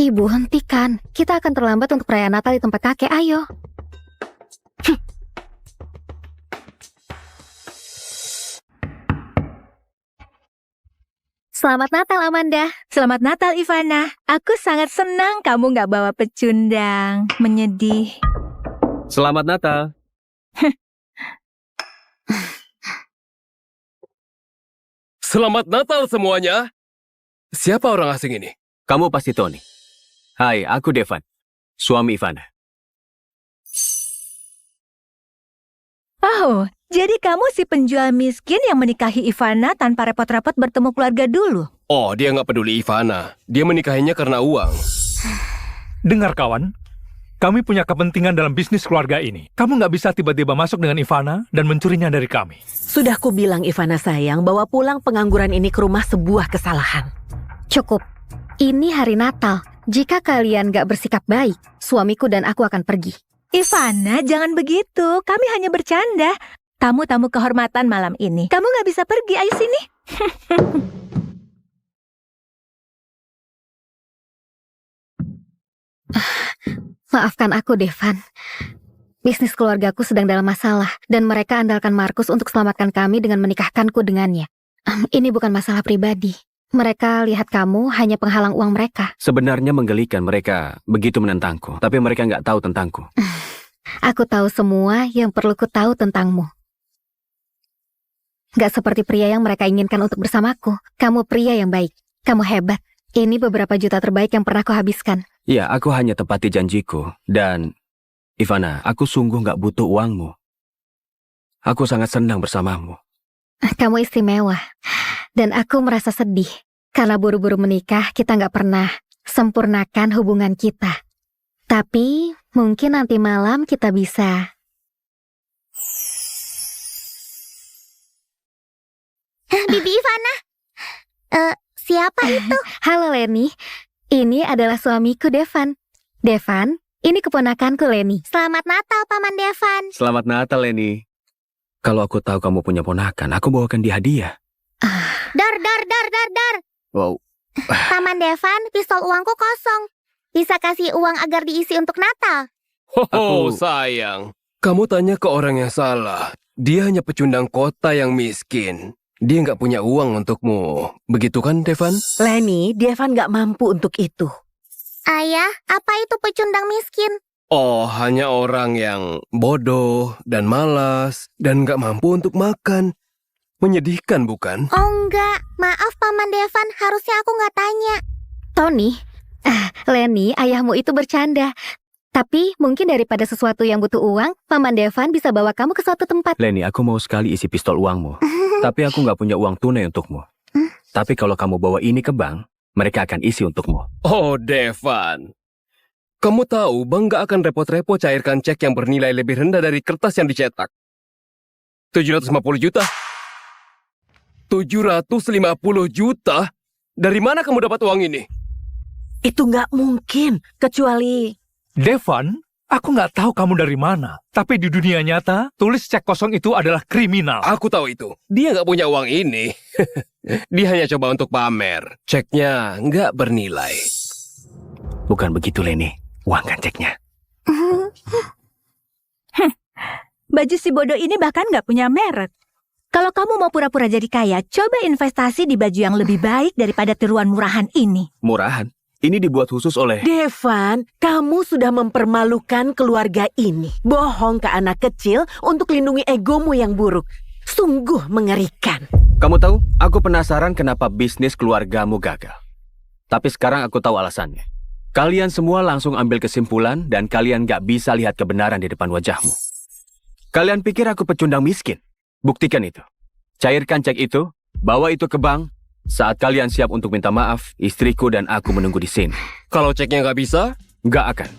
Ibu, hentikan. Kita akan terlambat untuk perayaan Natal di tempat kakek. Ayo. Selamat Natal, Amanda. Selamat Natal, Ivana. Aku sangat senang kamu nggak bawa pecundang. Menyedih. Selamat Natal. Selamat Natal semuanya. Siapa orang asing ini? Kamu pasti Tony. Hai, aku Devan, suami Ivana. Oh, jadi kamu si penjual miskin yang menikahi Ivana tanpa repot-repot bertemu keluarga dulu? Oh, dia nggak peduli Ivana. Dia menikahinya karena uang. Dengar kawan, kami punya kepentingan dalam bisnis keluarga ini. Kamu nggak bisa tiba-tiba masuk dengan Ivana dan mencurinya dari kami. Sudah kubilang Ivana sayang bahwa pulang pengangguran ini ke rumah sebuah kesalahan. Cukup. Ini hari Natal. Jika kalian gak bersikap baik, suamiku dan aku akan pergi. Ivana, jangan begitu. Kami hanya bercanda. Tamu-tamu kehormatan malam ini. Kamu gak bisa pergi, ayo sini. Maafkan aku, Devan. Bisnis keluargaku sedang dalam masalah, dan mereka andalkan Markus untuk selamatkan kami dengan menikahkanku dengannya. Ini bukan masalah pribadi. Mereka lihat kamu hanya penghalang uang mereka. Sebenarnya menggelikan mereka begitu menentangku, tapi mereka nggak tahu tentangku. Aku tahu semua yang perlu ku tahu tentangmu. Gak seperti pria yang mereka inginkan untuk bersamaku. Kamu pria yang baik. Kamu hebat. Ini beberapa juta terbaik yang pernah kuhabiskan. Ya, aku hanya tepati janjiku. Dan, Ivana, aku sungguh nggak butuh uangmu. Aku sangat senang bersamamu. Kamu istimewa. Dan aku merasa sedih. Karena buru-buru menikah, kita nggak pernah sempurnakan hubungan kita. Tapi, mungkin nanti malam kita bisa. Bibi Ivana. Siapa itu? Halo Leni. Ini adalah suamiku Devan. Devan, ini keponakanku Leni. Selamat Natal, Paman Devan. Selamat Natal, Leni. Kalau aku tahu kamu punya ponakan, aku bawakan dia hadiah. Dar. Wow. Paman Devan, pistol uangku kosong. Bisa kasih uang agar diisi untuk Natal. Oh, sayang. Kamu tanya ke orang yang salah. Dia hanya pecundang kota yang miskin. Dia nggak punya uang untukmu. Begitu kan, Devan? Leni, Devan nggak mampu untuk itu. Ayah, apa itu pecundang miskin? Oh, hanya orang yang bodoh dan malas dan nggak mampu untuk makan. Menyedihkan, bukan? Oh enggak, maaf Paman Devan, harusnya aku nggak tanya. Tony, Leni, ayahmu itu bercanda. Tapi mungkin daripada sesuatu yang butuh uang, Paman Devan bisa bawa kamu ke suatu tempat. Leni, aku mau sekali isi pistol uangmu. Tapi aku nggak punya uang tunai untukmu. Tapi kalau kamu bawa ini ke bank, mereka akan isi untukmu. Oh, Devan. Kamu tahu, bank nggak akan repot-repot cairkan cek yang bernilai lebih rendah dari kertas yang dicetak. 750 juta. 750 juta? Dari mana kamu dapat uang ini? Itu nggak mungkin, kecuali... Devan, aku nggak tahu kamu dari mana. Tapi di dunia nyata, tulis cek kosong itu adalah kriminal. Aku tahu itu. Dia nggak punya uang ini. Dia hanya coba untuk pamer. Ceknya nggak bernilai. Bukan begitu, Leni. Uangkan ceknya. Baju si bodoh ini bahkan nggak punya merek. Kalau kamu mau pura-pura jadi kaya, coba investasi di baju yang lebih baik daripada tiruan murahan ini. Murahan? Ini dibuat khusus oleh... Devan, kamu sudah mempermalukan keluarga ini. Bohong ke anak kecil untuk lindungi egomu yang buruk. Sungguh mengerikan. Kamu tahu, aku penasaran kenapa bisnis keluargamu gagal. Tapi sekarang aku tahu alasannya. Kalian semua langsung ambil kesimpulan dan kalian gak bisa lihat kebenaran di depan wajahmu. Kalian pikir aku pecundang miskin? Buktikan itu. Cairkan cek itu, bawa itu ke bank. Saat kalian siap untuk minta maaf, istriku dan aku menunggu di sini. Kalau ceknya nggak bisa? Nggak akan.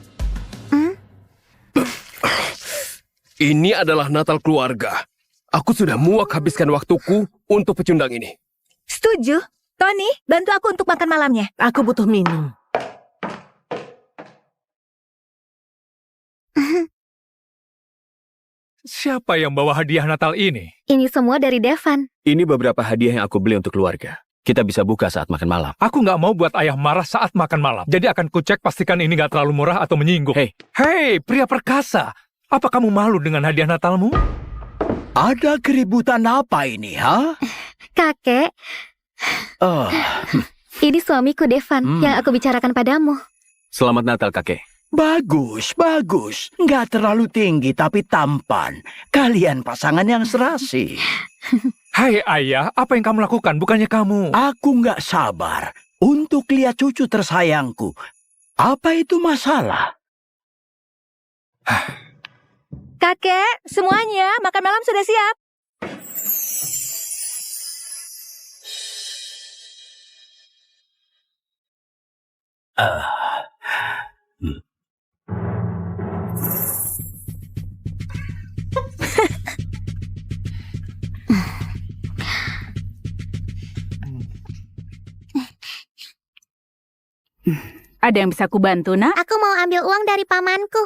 Ini adalah Natal keluarga. Aku sudah muak habiskan waktuku untuk pecundang ini. Setuju. Tony, bantu aku untuk makan malamnya. Aku butuh minum. Siapa yang bawa hadiah Natal ini? Ini semua dari Devan. Ini beberapa hadiah yang aku beli untuk keluarga. Kita bisa buka saat makan malam. Aku nggak mau buat ayah marah saat makan malam. Jadi akan kucek pastikan ini nggak terlalu murah atau menyinggung. Hei, pria perkasa. Apa kamu malu dengan hadiah Natalmu? Ada keributan apa ini, ha? Kakek, ini suamiku Devan yang aku bicarakan padamu. Selamat Natal, kakek. Bagus, bagus. Nggak terlalu tinggi tapi tampan. Kalian pasangan yang serasi. Hai ayah, apa yang kamu lakukan? Bukannya kamu... Aku nggak sabar untuk lihat cucu tersayangku. Apa itu masalah? Kakek, semuanya makan malam sudah siap. Ada yang bisa aku bantu, Nak? Aku mau ambil uang dari pamanku.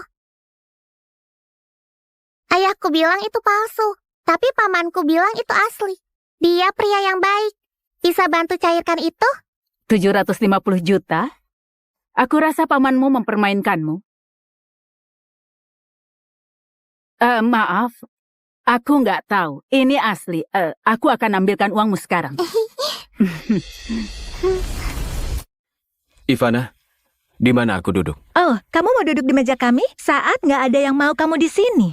Ayahku bilang itu palsu, tapi pamanku bilang itu asli. Dia pria yang baik. Bisa bantu cairkan itu? 750 juta? Aku rasa pamanmu mempermainkanmu. Maaf, aku nggak tahu. Ini asli. Aku akan ambilkan uangmu sekarang. Ivana, di mana aku duduk? Oh, kamu mau duduk di meja kami saat nggak ada yang mau kamu di sini?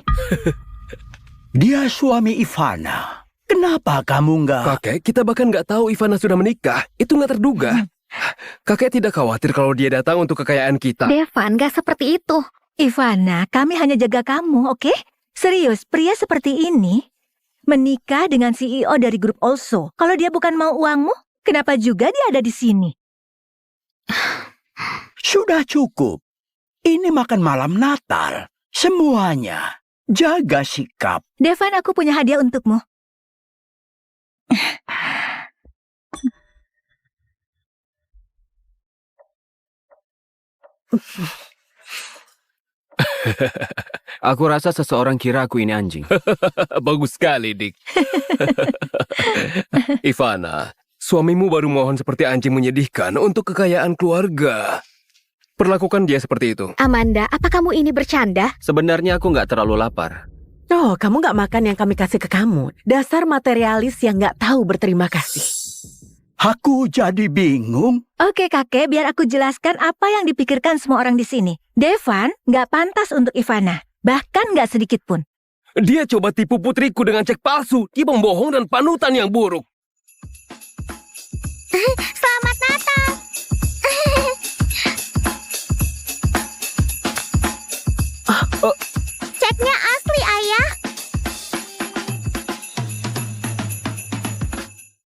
Dia suami Ivana. Kenapa kamu nggak... Kakek, kita bahkan nggak tahu Ivana sudah menikah. Itu nggak terduga. Kakek tidak khawatir kalau dia datang untuk kekayaan kita. Devan, nggak seperti itu. Ivana, kami hanya jaga kamu, oke? Serius, pria seperti ini menikah dengan CEO dari grup Also. Kalau dia bukan mau uangmu, kenapa juga dia ada di sini? Sudah cukup. Ini makan malam Natal. Semuanya. Jaga sikap. Devan, aku punya hadiah untukmu. Aku rasa seseorang kira aku ini anjing. Bagus sekali, Dick. Ivana, suamimu baru mohon seperti anjing menyedihkan untuk kekayaan keluarga. Perlakukan dia seperti itu. Amanda, apa kamu ini bercanda? Sebenarnya aku nggak terlalu lapar. Oh, kamu nggak makan yang kami kasih ke kamu. Dasar materialis yang nggak tahu berterima kasih. Aku jadi bingung. Oke, kakek, biar aku jelaskan apa yang dipikirkan semua orang di sini. Devan nggak pantas untuk Ivana. Bahkan nggak sedikit pun. Dia coba tipu putriku dengan cek palsu. Dia pembohong dan panutan yang buruk. Selamat Natal!